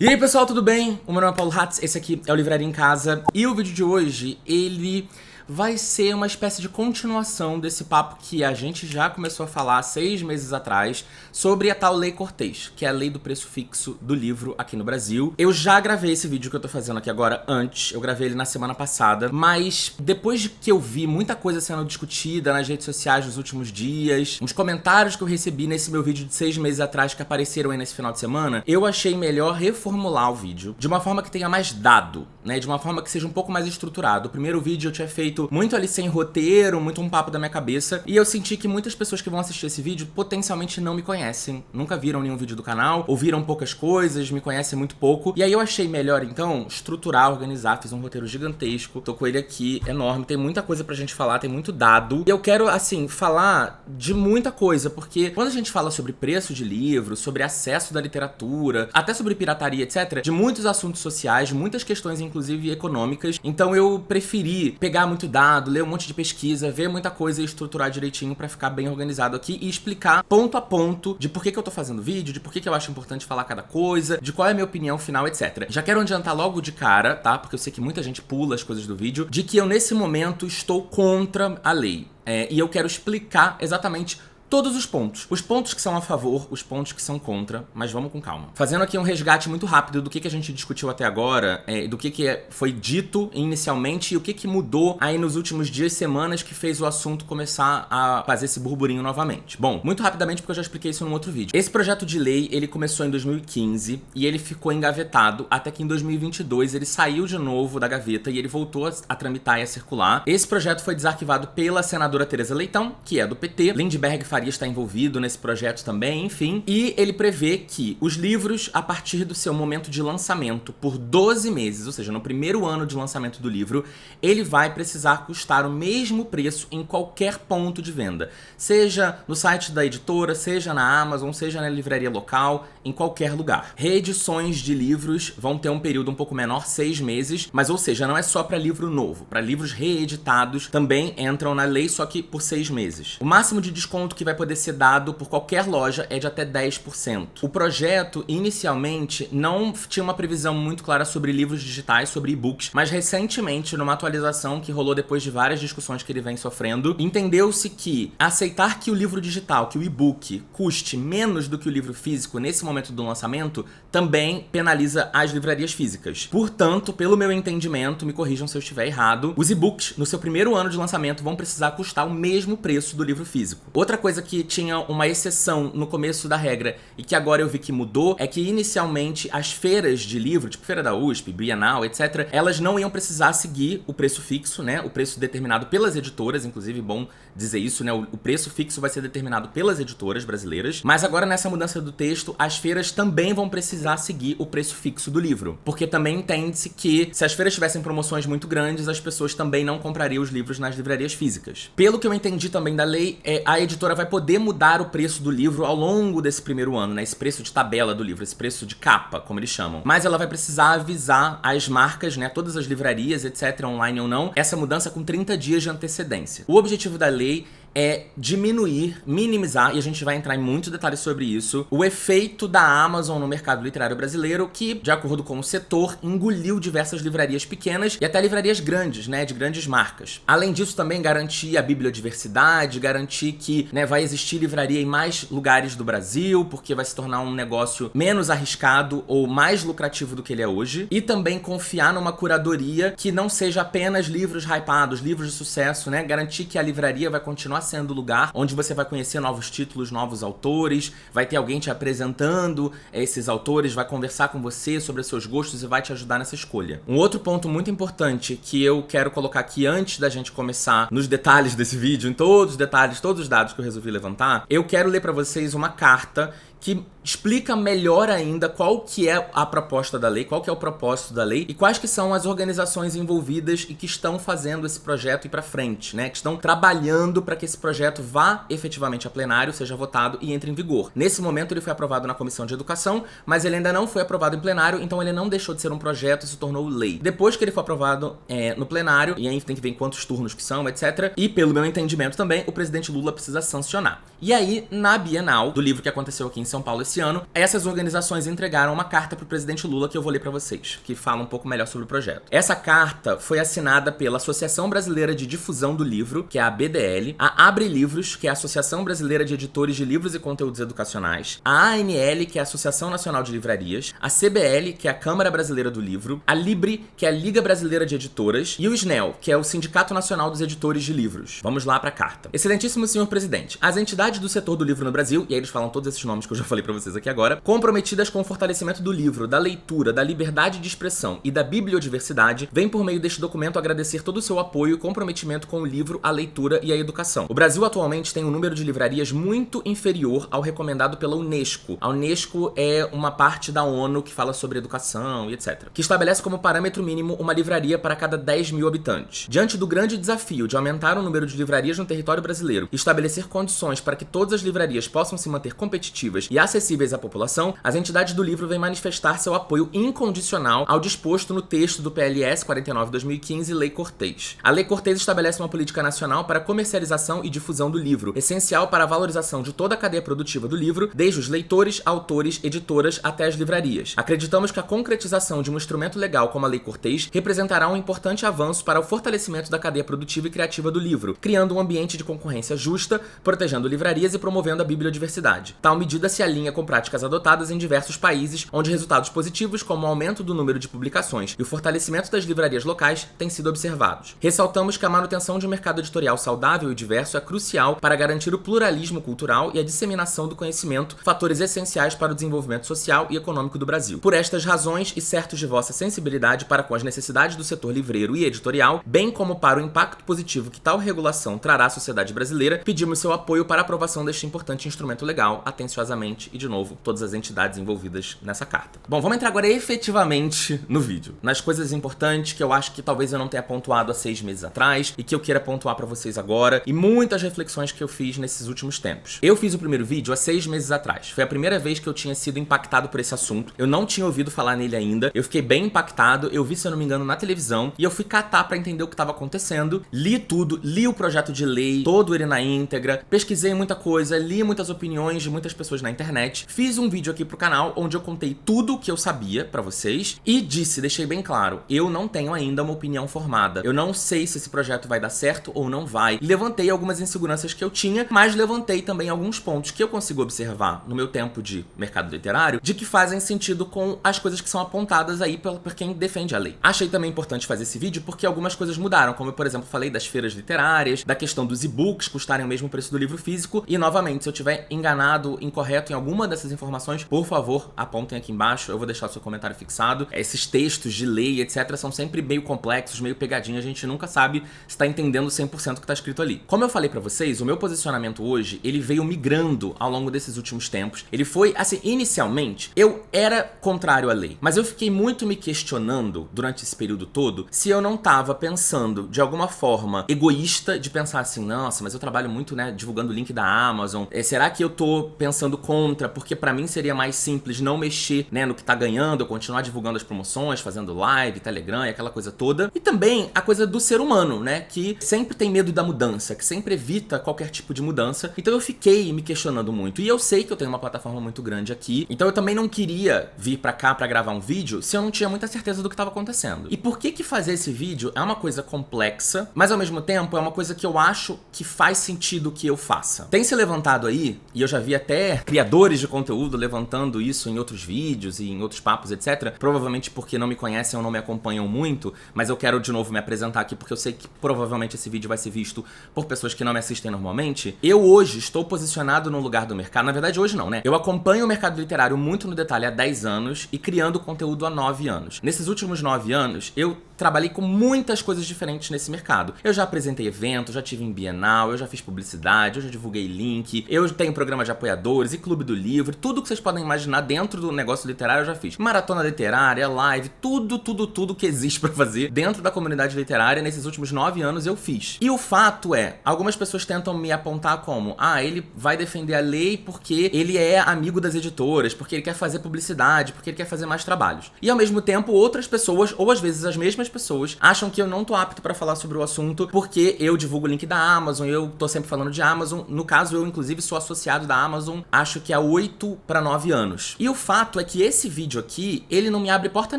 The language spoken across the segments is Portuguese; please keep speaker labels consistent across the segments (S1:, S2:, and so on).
S1: E aí pessoal, tudo bem? O meu nome é Paulo Hatz, esse aqui é o Livraria em Casa. E o vídeo de hoje, ele vai ser uma espécie de continuação desse papo que a gente já começou a falar 6 meses atrás sobre a tal Lei Cortez, que é a lei do preço fixo do livro aqui no Brasil. Eu já gravei esse vídeo que eu tô fazendo aqui agora antes, eu gravei ele na semana passada, mas depois de que eu vi muita coisa sendo discutida nas redes sociais nos últimos dias, uns comentários que eu recebi nesse meu vídeo de 6 meses atrás que apareceram aí nesse final de semana, eu achei melhor reformular o vídeo de uma forma que tenha mais dado, né, de uma forma que seja um pouco mais estruturado. O primeiro vídeo eu tinha feito muito ali sem roteiro, muito um papo da minha cabeça, e eu senti que muitas pessoas que vão assistir esse vídeo potencialmente não me conhecem, nunca viram nenhum vídeo do canal, ouviram poucas coisas, me conhecem muito pouco, e aí eu achei melhor então estruturar, organizar, fiz um roteiro gigantesco, tô com ele aqui, enorme, tem muita coisa pra gente falar, tem muito dado, e eu quero, assim, falar de muita coisa, porque quando a gente fala sobre preço de livro, sobre acesso da literatura, até sobre pirataria, etc., de muitos assuntos sociais, de muitas questões, inclusive econômicas, então eu preferi pegar muito dado, ler um monte de pesquisa, ver muita coisa e estruturar direitinho pra ficar bem organizado aqui e explicar ponto a ponto de por que eu tô fazendo vídeo, de por que eu acho importante falar cada coisa, de qual é a minha opinião final, etc. Já quero adiantar logo de cara, tá? Porque eu sei que muita gente pula as coisas do vídeo, de que eu nesse momento estou contra a lei. E eu quero explicar exatamente todos os pontos que são a favor, os pontos que são contra, mas vamos com calma. Fazendo aqui um resgate muito rápido do que a gente discutiu até agora, do que foi dito inicialmente e o que mudou aí nos últimos dias, semanas, que fez o assunto começar a fazer esse burburinho novamente. Bom, muito rapidamente porque eu já expliquei isso num outro vídeo. Esse projeto de lei, ele começou em 2015 e ele ficou engavetado até que em 2022 ele saiu de novo da gaveta e ele voltou a tramitar e a circular. Esse projeto foi desarquivado pela senadora Tereza Leitão, que é do PT, Lindbergh Faria está envolvido nesse projeto também, enfim, e ele prevê que os livros, a partir do seu momento de lançamento, por 12 meses, ou seja, no primeiro ano de lançamento do livro, ele vai precisar custar o mesmo preço em qualquer ponto de venda, seja no site da editora, seja na Amazon, seja na livraria local, em qualquer lugar. Reedições de livros vão ter um período um pouco menor, 6 meses, mas ou seja, não é só para livro novo, para livros reeditados também entram na lei, só que por 6 meses. O máximo de desconto que vai poder ser dado por qualquer loja é de até 10%. O projeto, inicialmente, não tinha uma previsão muito clara sobre livros digitais, sobre e-books, mas recentemente, numa atualização que rolou depois de várias discussões que ele vem sofrendo, entendeu-se que aceitar que o livro digital, que o e-book, custe menos do que o livro físico nesse momento do lançamento, também penaliza as livrarias físicas. Portanto, pelo meu entendimento, me corrijam se eu estiver errado, os e-books, no seu primeiro ano de lançamento, vão precisar custar o mesmo preço do livro físico. Outra coisa que tinha uma exceção no começo da regra e que agora eu vi que mudou é que inicialmente as feiras de livro, tipo Feira da USP, Bienal, etc., elas não iam precisar seguir o preço fixo, né? O preço determinado pelas editoras, inclusive bom dizer isso, né? O preço fixo vai ser determinado pelas editoras brasileiras, mas agora nessa mudança do texto, as feiras também vão precisar seguir o preço fixo do livro, porque também entende-se que se as feiras tivessem promoções muito grandes, as pessoas também não comprariam os livros nas livrarias físicas. Pelo que eu entendi também da lei, a editora vai poder mudar o preço do livro ao longo desse primeiro ano, né? Esse preço de tabela do livro, esse preço de capa, como eles chamam. Mas ela vai precisar avisar as marcas, né? Todas as livrarias, etc., online ou não, essa mudança com 30 dias de antecedência. O objetivo da lei é diminuir, minimizar, e a gente vai entrar em muitos detalhes sobre isso, o efeito da Amazon no mercado literário brasileiro, que, de acordo com o setor, engoliu diversas livrarias pequenas e até livrarias grandes, né, de grandes marcas. Além disso, também garantir a bibliodiversidade, garantir que, né, vai existir livraria em mais lugares do Brasil, porque vai se tornar um negócio menos arriscado ou mais lucrativo do que ele é hoje, e também confiar numa curadoria que não seja apenas livros hypados, livros de sucesso, né, garantir que a livraria vai continuar sendo o lugar onde você vai conhecer novos títulos, novos autores, vai ter alguém te apresentando esses autores, vai conversar com você sobre os seus gostos e vai te ajudar nessa escolha. Um outro ponto muito importante que eu quero colocar aqui antes da gente começar nos detalhes desse vídeo, em todos os detalhes, todos os dados que eu resolvi levantar, eu quero ler pra vocês uma carta que explica melhor ainda qual que é a proposta da lei, qual que é o propósito da lei e quais que são as organizações envolvidas e que estão fazendo esse projeto ir pra frente, né? Que estão trabalhando para que esse projeto vá efetivamente a plenário, seja votado e entre em vigor. Nesse momento ele foi aprovado na Comissão de Educação, mas ele ainda não foi aprovado em plenário, então ele não deixou de ser um projeto e se tornou lei. Depois que ele for aprovado no plenário, e aí tem que ver em quantos turnos que são, etc. E pelo meu entendimento também, o presidente Lula precisa sancionar. E aí, na Bienal, do livro que aconteceu aqui em São Paulo esse ano, essas organizações entregaram uma carta pro presidente Lula que eu vou ler pra vocês, que fala um pouco melhor sobre o projeto. Essa carta foi assinada pela Associação Brasileira de Difusão do Livro, que é a ABDL, a Abre Livros, que é a Associação Brasileira de Editores de Livros e Conteúdos Educacionais, a ANL, que é a Associação Nacional de Livrarias, a CBL, que é a Câmara Brasileira do Livro, a Libre, que é a Liga Brasileira de Editoras, e o SNEL, que é o Sindicato Nacional dos Editores de Livros. Vamos lá pra carta. Excelentíssimo senhor presidente, as entidades do setor do livro no Brasil, e aí eles falam todos esses nomes que eu já falei pra vocês aqui agora, comprometidas com o fortalecimento do livro, da leitura, da liberdade de expressão e da bibliodiversidade, vem por meio deste documento agradecer todo o seu apoio e comprometimento com o livro, a leitura e a educação. O Brasil atualmente tem um número de livrarias muito inferior ao recomendado pela Unesco. A Unesco é uma parte da ONU que fala sobre educação e etc. Que estabelece como parâmetro mínimo uma livraria para cada 10 mil habitantes. Diante do grande desafio de aumentar o número de livrarias no território brasileiro e estabelecer condições para que todas as livrarias possam se manter competitivas e acessíveis à população, as entidades do livro vêm manifestar seu apoio incondicional ao disposto no texto do PLS 49/2015, Lei Cortês. A Lei Cortês estabelece uma política nacional para a comercialização e difusão do livro, essencial para a valorização de toda a cadeia produtiva do livro, desde os leitores, autores, editoras até as livrarias. Acreditamos que a concretização de um instrumento legal como a Lei Cortês representará um importante avanço para o fortalecimento da cadeia produtiva e criativa do livro, criando um ambiente de concorrência justa, protegendo livrarias e promovendo a bibliodiversidade. Tal medida se alinha com práticas adotadas em diversos países, onde resultados positivos como o aumento do número de publicações e o fortalecimento das livrarias locais têm sido observados. Ressaltamos que a manutenção de um mercado editorial saudável e diverso é crucial para garantir o pluralismo cultural e a disseminação do conhecimento, fatores essenciais para o desenvolvimento social e econômico do Brasil. Por estas razões e certos de vossa sensibilidade para com as necessidades do setor livreiro e editorial, bem como para o impacto positivo que tal regulação trará à sociedade brasileira, pedimos seu apoio para a aprovação deste importante instrumento legal, atenciosamente, e de novo, todas as entidades envolvidas nessa carta. Bom, vamos entrar agora efetivamente no vídeo, nas coisas importantes que eu acho que talvez eu não tenha pontuado há 6 meses atrás e que eu queira pontuar pra vocês agora, e muitas reflexões que eu fiz nesses últimos tempos. Eu fiz o primeiro vídeo há 6 meses atrás. Foi a primeira vez que eu tinha sido impactado por esse assunto. Eu não tinha ouvido falar nele ainda. Eu fiquei bem impactado. Eu vi, se eu não me engano, na televisão. E eu fui catar pra entender o que estava acontecendo. Li tudo. Li o projeto de lei, todo ele na íntegra. Pesquisei muita coisa. Li muitas opiniões de muitas pessoas na internet. Fiz um vídeo aqui pro canal onde eu contei tudo o que eu sabia pra vocês. E deixei bem claro, eu não tenho ainda uma opinião formada. Eu não sei se esse projeto vai dar certo ou não vai. Levantei algumas inseguranças que eu tinha, mas levantei também alguns pontos que eu consigo observar no meu tempo de mercado literário, de que fazem sentido com as coisas que são apontadas aí por quem defende a lei. Achei também importante fazer esse vídeo porque algumas coisas mudaram, como eu, por exemplo, falei das feiras literárias, da questão dos e-books custarem o mesmo preço do livro físico, e novamente, se eu tiver enganado, incorreto em alguma dessas informações, por favor, apontem aqui embaixo, eu vou deixar o seu comentário fixado. Esses textos de lei, etc, são sempre meio complexos, meio pegadinhos, a gente nunca sabe se tá entendendo 100% o que tá escrito ali. Como eu falei pra vocês, o meu posicionamento hoje, ele veio migrando ao longo desses últimos tempos. Ele foi, assim, inicialmente, eu era contrário à lei, mas eu fiquei muito me questionando durante esse período todo se eu não tava pensando de alguma forma egoísta, de pensar assim, nossa, mas eu trabalho muito, né, divulgando o link da Amazon, será que eu tô pensando contra, porque pra mim seria mais simples não mexer, né, no que tá ganhando, eu continuar divulgando as promoções, fazendo live, Telegram e aquela coisa toda. E também a coisa do ser humano, né, que sempre tem medo da mudança, que sempre evita qualquer tipo de mudança. Então eu fiquei me questionando muito. E eu sei que eu tenho uma plataforma muito grande aqui, então eu também não queria vir pra cá pra gravar um vídeo se eu não tinha muita certeza do que tava acontecendo. E por que fazer esse vídeo é uma coisa complexa, mas ao mesmo tempo é uma coisa que eu acho que faz sentido que eu faça. Tem se levantado aí, e eu já vi até criadores de conteúdo levantando isso em outros vídeos e em outros papos, etc. Provavelmente porque não me conhecem ou não me acompanham muito, mas eu quero de novo me apresentar aqui porque eu sei que provavelmente esse vídeo vai ser visto por pessoas que não me assistem normalmente. Eu hoje estou posicionado num lugar do mercado, na verdade hoje não, né? Eu acompanho o mercado literário muito no detalhe há 10 anos e criando conteúdo há 9 anos. Nesses últimos 9 anos, eu trabalhei com muitas coisas diferentes nesse mercado. Eu já apresentei eventos, já tive em Bienal, eu já fiz publicidade, eu já divulguei link, eu tenho programa de apoiadores e clube do livro, tudo que vocês podem imaginar dentro do negócio literário eu já fiz. Maratona literária, live, tudo que existe pra fazer dentro da comunidade literária nesses últimos 9 anos eu fiz. E o fato é, algumas pessoas tentam me apontar como, ele vai defender a lei porque ele é amigo das editoras, porque ele quer fazer publicidade, porque ele quer fazer mais trabalhos. E ao mesmo tempo, outras pessoas, ou às vezes as mesmas pessoas, acham que eu não tô apto pra falar sobre o assunto porque eu divulgo o link da Amazon, eu tô sempre falando de Amazon. No caso, eu inclusive sou associado da Amazon, acho acho que há 8 para 9 anos. E o fato é que esse vídeo aqui, ele não me abre porta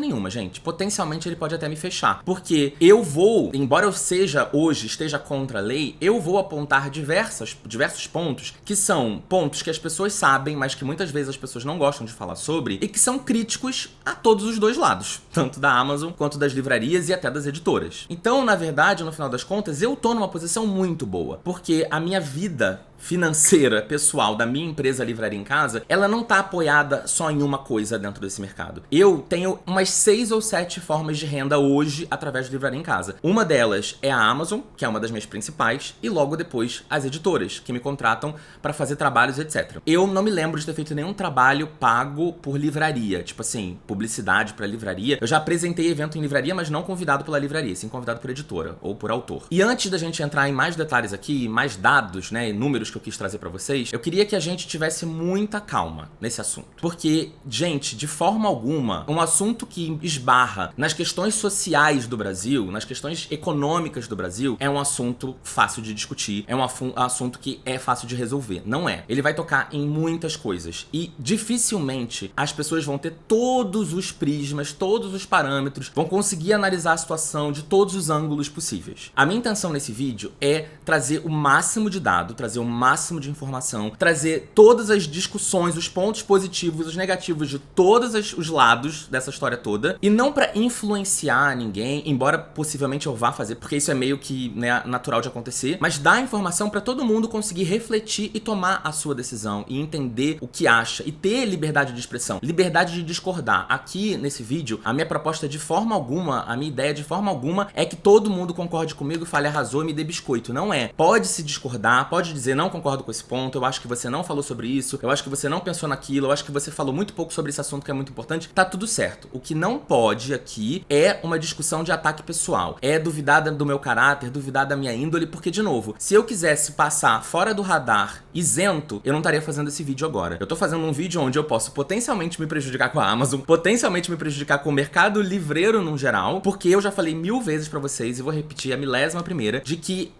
S1: nenhuma, gente. Potencialmente ele pode até me fechar. Porque eu vou, embora eu esteja contra a lei, eu vou apontar diversos pontos que são pontos que as pessoas sabem, mas que muitas vezes as pessoas não gostam de falar sobre e que são críticos a todos os dois lados, tanto da Amazon quanto das livrarias e até das editoras. Então, na verdade, no final das contas, eu tô numa posição muito boa, porque a minha vida financeira, pessoal, da minha empresa Livraria em Casa, ela não tá apoiada só em uma coisa dentro desse mercado. Eu tenho umas 6 ou 7 formas de renda hoje através de Livraria em Casa. Uma delas é a Amazon, que é uma das minhas principais, e logo depois as editoras, que me contratam para fazer trabalhos, etc. Eu não me lembro de ter feito nenhum trabalho pago por livraria, tipo assim, publicidade para livraria. Eu já apresentei evento em livraria, mas não convidado pela livraria, sim convidado por editora ou por autor. E antes da gente entrar em mais detalhes aqui, mais dados, né, e números que eu quis trazer pra vocês, eu queria que a gente tivesse muita calma nesse assunto. Porque, gente, de forma alguma, um assunto que esbarra nas questões sociais do Brasil, nas questões econômicas do Brasil, é um assunto fácil de discutir, é um assunto que é fácil de resolver. Não é. Ele vai tocar em muitas coisas e dificilmente as pessoas vão ter todos os prismas, todos os parâmetros, vão conseguir analisar a situação de todos os ângulos possíveis. A minha intenção nesse vídeo é trazer o máximo de dado, trazer o máximo de informação, trazer todas as discussões, os pontos positivos, os negativos de todos os lados dessa história toda, e não pra influenciar ninguém, embora possivelmente eu vá fazer, porque isso é meio que, né, natural de acontecer, mas dar informação pra todo mundo conseguir refletir e tomar a sua decisão e entender o que acha e ter liberdade de expressão, liberdade de discordar. Aqui nesse vídeo, a minha proposta de forma alguma, a minha ideia de forma alguma é que todo mundo concorde comigo e fale arrasou e me dê biscoito. Não é. Pode se discordar, pode dizer não concordo com esse ponto, eu acho que você não falou sobre isso, eu acho que você não pensou naquilo, eu acho que você falou muito pouco sobre esse assunto que é muito importante, tá tudo certo. O que não pode aqui é uma discussão de ataque pessoal, é duvidar do meu caráter, duvidar da minha índole, porque, de novo, se eu quisesse passar fora do radar, isento, eu não estaria fazendo esse vídeo agora. Eu tô fazendo um vídeo onde eu posso potencialmente me prejudicar com a Amazon, potencialmente me prejudicar com o mercado livreiro no geral, porque eu já falei 1000 vezes pra vocês, e vou repetir a 1000ª, de que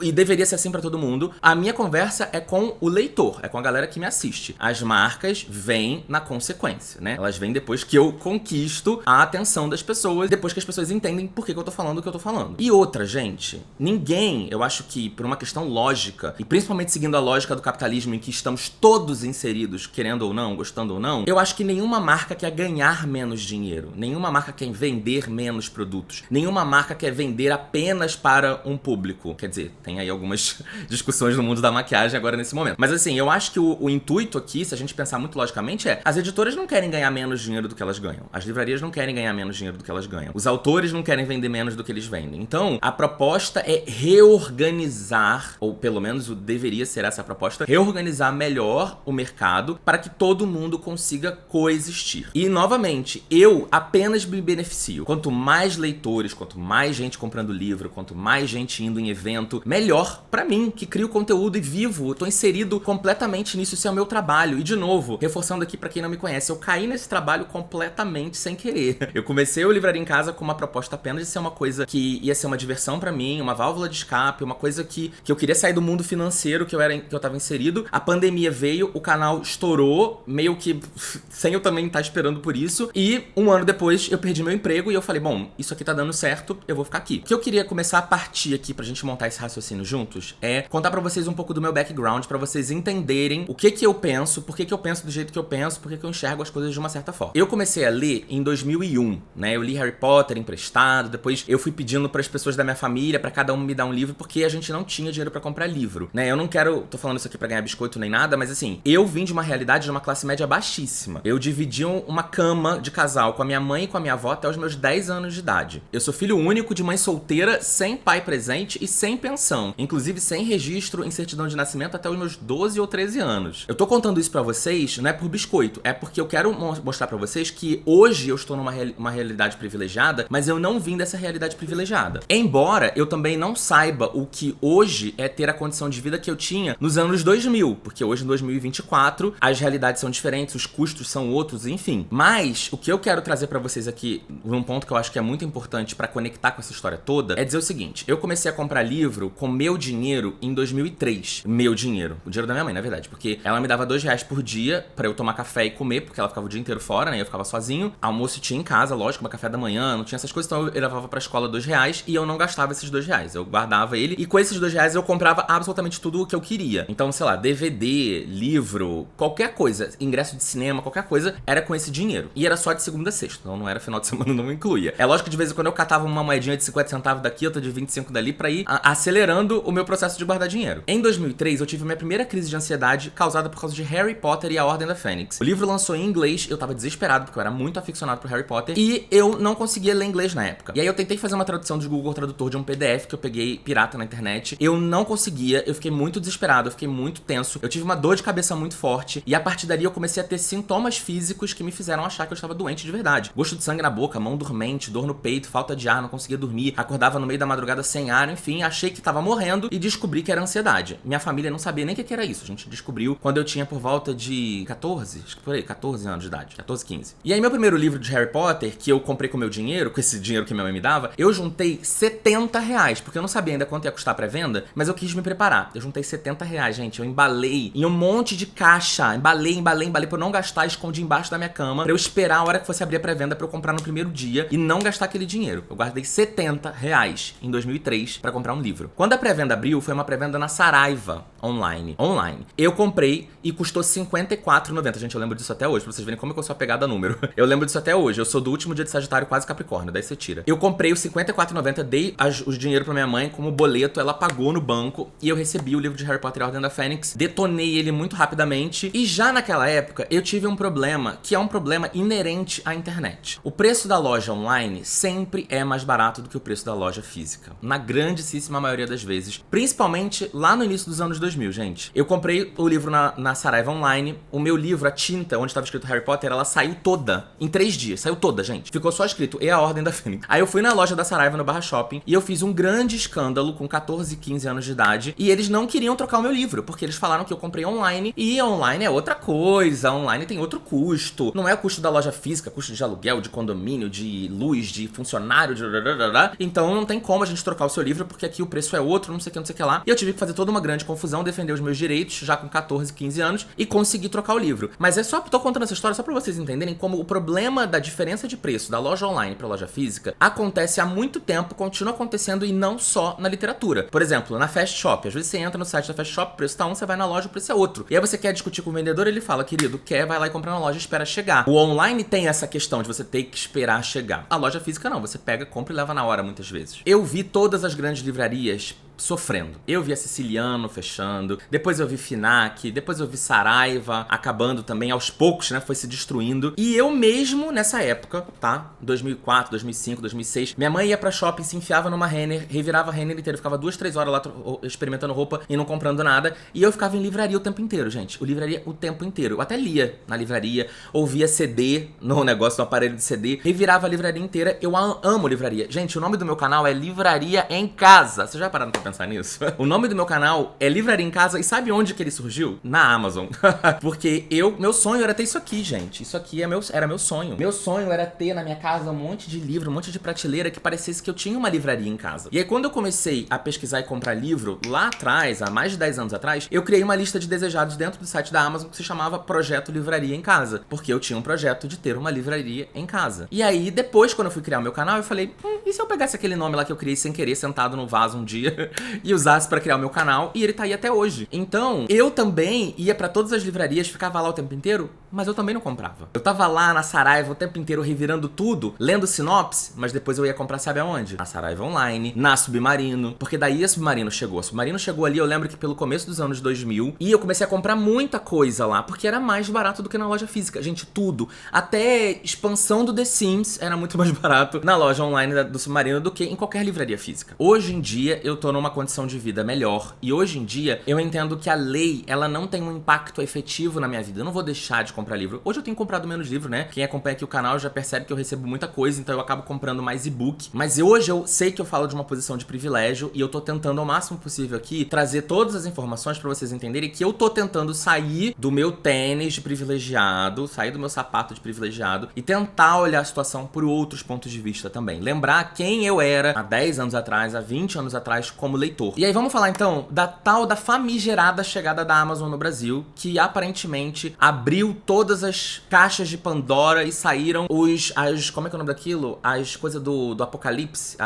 S1: e deveria ser assim pra todo mundo, a minha conversa é com o leitor, é com a galera que me assiste. As marcas vêm na consequência, né? Elas vêm depois que eu conquisto a atenção das pessoas, depois que as pessoas entendem por que eu tô falando o que eu tô falando. E outra, gente, ninguém, eu acho que por uma questão lógica, e principalmente seguindo a lógica do capitalismo em que estamos todos inseridos, querendo ou não, gostando ou não, eu acho que nenhuma marca quer ganhar menos dinheiro, nenhuma marca quer vender menos produtos, nenhuma marca quer vender apenas para um público. Quer dizer, tem aí algumas discussões no mundo da maquiagem agora nesse momento. Mas assim, eu acho que o intuito aqui, se a gente pensar muito logicamente, é as editoras não querem ganhar menos dinheiro do que elas ganham. As livrarias não querem ganhar menos dinheiro do que elas ganham. Os autores não querem vender menos do que eles vendem. Então, a proposta é reorganizar, ou pelo menos deveria ser essa a proposta, reorganizar melhor o mercado para que todo mundo consiga coexistir. E, novamente, eu apenas me beneficio. Quanto mais leitores, quanto mais gente comprando livro, quanto mais gente indo em evento, melhor pra mim, que crio conteúdo e vivo, eu tô inserido completamente nisso, isso é o meu trabalho. E de novo, reforçando aqui pra quem não me conhece, eu caí nesse trabalho completamente sem querer. Eu comecei o Livraria em Casa com uma proposta apenas de ser uma coisa que ia ser uma diversão pra mim, uma válvula de escape, uma coisa que eu queria sair do mundo financeiro que eu tava inserido. A pandemia veio, o canal estourou, meio que sem eu também estar esperando por isso, e um ano depois eu perdi meu emprego e eu falei, bom, isso aqui tá dando certo, eu vou ficar aqui. O que eu queria começar a partir aqui pra gente montar esse raciocínio juntos é contar pra vocês um pouco do meu background, pra vocês entenderem o que eu penso, por que eu penso do jeito que eu penso, por que eu enxergo as coisas de uma certa forma. Eu comecei a ler em 2001, né? Eu li Harry Potter emprestado, depois eu fui pedindo pras pessoas da minha família pra cada um me dar um livro, porque a gente não tinha dinheiro pra comprar livro, né? Eu não tô falando isso aqui pra ganhar biscoito nem nada, mas assim, eu vim de uma realidade de uma classe média baixíssima. Eu dividi uma cama de casal com a minha mãe e com a minha avó até os meus 10 anos de idade. Eu sou filho único de mãe solteira, sem pai presente e sem pensão, inclusive sem registro em certidão de nascimento até os meus 12 ou 13 anos. Eu tô contando isso pra vocês, não é por biscoito, é porque eu quero mostrar pra vocês que hoje eu estou numa realidade privilegiada, mas eu não vim dessa realidade privilegiada. Embora eu também não saiba o que hoje é ter a condição de vida que eu tinha nos anos 2000, porque hoje em 2024 as realidades são diferentes, os custos são outros, enfim. Mas o que eu quero trazer pra vocês aqui, num ponto que eu acho que é muito importante pra conectar com essa história toda, é dizer o seguinte: eu comecei a comprar livro livro com meu dinheiro em 2003. Meu dinheiro. O dinheiro da minha mãe, na verdade. Porque ela me dava R$2 por dia pra eu tomar café e comer, porque ela ficava o dia inteiro fora, né? Eu ficava sozinho. Almoço tinha em casa, lógico, meu café da manhã, não tinha essas coisas, então eu levava pra escola R$2 e eu não gastava esses R$2. Eu guardava ele e com esses R$2 eu comprava absolutamente tudo o que eu queria. Então, sei lá, DVD, livro, qualquer coisa, ingresso de cinema, qualquer coisa, era com esse dinheiro. E era só de segunda a sexta, então não era final de semana, não incluía. É lógico que de vez em quando eu catava uma moedinha de 50 centavos daqui, outra de 25 dali, pra ir acelerando o meu processo de guardar dinheiro. Em 2003, eu tive minha primeira crise de ansiedade causada por causa de Harry Potter e a Ordem da Fênix. O livro lançou em inglês, eu tava desesperado, porque eu era muito aficionado por Harry Potter, e eu não conseguia ler inglês na época. E aí eu tentei fazer uma tradução de Google Tradutor de um PDF que eu peguei pirata na internet. Eu não conseguia, eu fiquei muito desesperado, eu fiquei muito tenso, eu tive uma dor de cabeça muito forte, e a partir dali eu comecei a ter sintomas físicos que me fizeram achar que eu estava doente de verdade. Gosto de sangue na boca, mão dormente, dor no peito, falta de ar, não conseguia dormir, acordava no meio da madrugada sem ar, enfim, achei que tava morrendo e descobri que era ansiedade. Minha família não sabia nem o que era isso, a gente descobriu quando eu tinha por volta de 14, acho que por aí, 14 anos de idade, 14, 15. E aí meu primeiro livro de Harry Potter, que eu comprei com meu dinheiro, com esse dinheiro que minha mãe me dava, eu juntei R$70, porque eu não sabia ainda quanto ia custar a pré-venda, mas eu quis me preparar. Eu juntei R$70, gente, eu embalei em um monte de caixa, embalei pra eu não gastar, escondi embaixo da minha cama, pra eu esperar a hora que fosse abrir a pré-venda pra eu comprar no primeiro dia e não gastar aquele dinheiro. Eu guardei R$70 em 2003 pra comprar um livro. Quando a pré-venda abriu, foi uma pré-venda na Saraiva, online. Eu comprei e custou R$54,90. Gente, eu lembro disso até hoje, pra vocês verem como eu sou apegado a número. Eu lembro disso até hoje. Eu sou do último dia de Sagitário, quase Capricórnio, daí você tira. Eu comprei o R$54,90, dei o dinheiro pra minha mãe como boleto, ela pagou no banco e eu recebi o livro de Harry Potter e a Ordem da Fênix, detonei ele muito rapidamente e já naquela época eu tive um problema, que é um problema inerente à internet. O preço da loja online sempre é mais barato do que o preço da loja física, na grandíssima maioria das vezes, principalmente lá no início dos anos 2000, gente. Eu comprei o livro na Saraiva online, o meu livro, a tinta onde estava escrito Harry Potter, ela saiu toda, em 3 dias, saiu toda, gente. Ficou só escrito E a Ordem da Fênix. Aí eu fui na loja da Saraiva no Barra Shopping e eu fiz um grande escândalo com 14, 15 anos de idade e eles não queriam trocar o meu livro, porque eles falaram que eu comprei online e online é outra coisa, online tem outro custo, não é o custo da loja física, custo de aluguel, de condomínio, de luz, de funcionário, de... Então não tem como a gente trocar o seu livro, porque aqui o preço é outro, não sei o que lá. E eu tive que fazer toda uma grande confusão, defender os meus direitos, já com 14, 15 anos, e conseguir trocar o livro. Mas tô contando essa história só pra vocês entenderem como o problema da diferença de preço da loja online pra loja física acontece há muito tempo, continua acontecendo e não só na literatura. Por exemplo, na Fast Shop, às vezes você entra no site da Fast Shop, o preço tá um, você vai na loja, o preço é outro. E aí você quer discutir com o vendedor, ele fala, querido, vai lá e compra na loja e espera chegar. O online tem essa questão de você ter que esperar chegar. A loja física não, você pega, compra e leva na hora muitas vezes. Eu vi todas as grandes livrarias sofrendo. Eu vi a Siciliano fechando, depois eu vi Fnac, depois eu vi Saraiva acabando também, aos poucos, né, foi se destruindo. E eu mesmo, nessa época, tá? 2004, 2005, 2006, minha mãe ia pra shopping, se enfiava numa Renner, revirava a Renner inteira, ficava 2, 3 horas lá experimentando roupa e não comprando nada, e eu ficava em livraria o tempo inteiro, gente. Livraria o tempo inteiro. Eu até lia na livraria, ouvia CD no negócio, no aparelho de CD, revirava a livraria inteira. Eu amo livraria. Gente, o nome do meu canal é Livraria em Casa. Vocês já pararam pra pensar nisso? O nome do meu canal é Livraria em Casa, e sabe onde que ele surgiu? Na Amazon. Porque meu sonho era ter isso aqui, gente. Isso aqui era meu sonho. Meu sonho era ter na minha casa um monte de livro, um monte de prateleira que parecesse que eu tinha uma livraria em casa. E aí quando eu comecei a pesquisar e comprar livro, lá atrás, há mais de 10 anos atrás, eu criei uma lista de desejados dentro do site da Amazon que se chamava Projeto Livraria em Casa. Porque eu tinha um projeto de ter uma livraria em casa. E aí depois, quando eu fui criar o meu canal, eu falei, e se eu pegasse aquele nome lá que eu criei sem querer, sentado no vaso um dia, e usasse pra criar o meu canal, e ele tá aí até hoje. Então, eu também ia pra todas as livrarias, ficava lá o tempo inteiro, mas eu também não comprava. Eu tava lá na Saraiva o tempo inteiro revirando tudo, lendo sinopse, mas depois eu ia comprar sabe aonde? Na Saraiva Online, na Submarino, porque daí a Submarino chegou. A Submarino chegou ali, eu lembro que pelo começo dos anos 2000, e eu comecei a comprar muita coisa lá, porque era mais barato do que na loja física. Gente, tudo. Até expansão do The Sims era muito mais barato na loja online do Submarino do que em qualquer livraria física. Hoje em dia, eu tô numa condição de vida melhor, e hoje em dia, eu entendo que a lei, ela não tem um impacto efetivo na minha vida. Eu não vou deixar de comprar livro. Hoje eu tenho comprado menos livro, né? Quem acompanha aqui o canal já percebe que eu recebo muita coisa, então eu acabo comprando mais e-book. Mas hoje eu sei que eu falo de uma posição de privilégio, e eu tô tentando ao máximo possível aqui trazer todas as informações pra vocês entenderem que eu tô tentando sair do meu tênis de privilegiado, sair do meu sapato de privilegiado e tentar olhar a situação por outros pontos de vista também. Lembrar quem eu era há 10 anos atrás, há 20 anos atrás, como como leitor. E aí vamos falar então da tal da famigerada chegada da Amazon no Brasil, que aparentemente abriu todas as caixas de Pandora e saíram como é que é o nome daquilo? As coisas do apocalipse,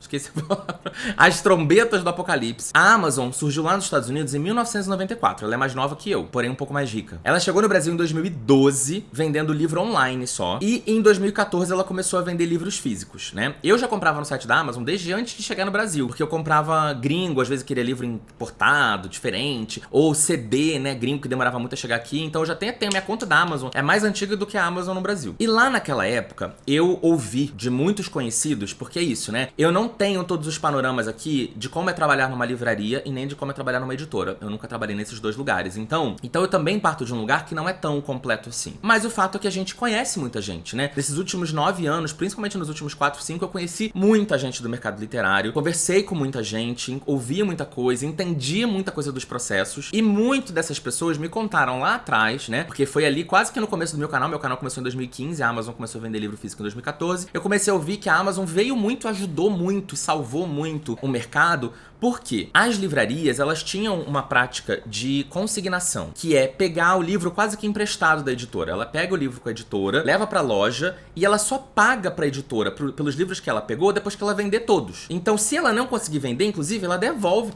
S1: esqueci a palavra. As trombetas do apocalipse. A Amazon surgiu lá nos Estados Unidos em 1994. Ela é mais nova que eu, porém um pouco mais rica. Ela chegou no Brasil em 2012, vendendo livro online só. E em 2014 ela começou a vender livros físicos, né? Eu já comprava no site da Amazon desde antes de chegar no Brasil, porque eu comprava gringo, às vezes queria livro importado, diferente, ou CD, né, gringo que demorava muito a chegar aqui. Então eu já tenho minha conta da Amazon, é mais antiga do que a Amazon no Brasil. E lá naquela época, eu ouvi de muitos conhecidos, porque é isso, né? Eu não tenho todos os panoramas aqui de como é trabalhar numa livraria e nem de como é trabalhar numa editora. Eu nunca trabalhei nesses dois lugares. Então eu também parto de um lugar que não é tão completo assim. Mas o fato é que a gente conhece muita gente, né? Nesses últimos 9 anos, principalmente nos últimos 4, 5, eu conheci muita gente do mercado literário, conversei com muita gente, ouvia muita coisa, entendia muita coisa dos processos, e muito dessas pessoas me contaram lá atrás, né? Porque foi ali quase que no começo do meu canal começou em 2015, a Amazon começou a vender livro físico em 2014. Eu comecei a ouvir que a Amazon veio muito, ajudou muito, salvou muito o mercado. Porque as livrarias, elas tinham uma prática de consignação, que é pegar o livro quase que emprestado da editora. Ela pega o livro com a editora, leva pra loja e ela só paga pra editora pelos livros que ela pegou depois que ela vender todos. Então, se ela não conseguir vender, inclusive, ela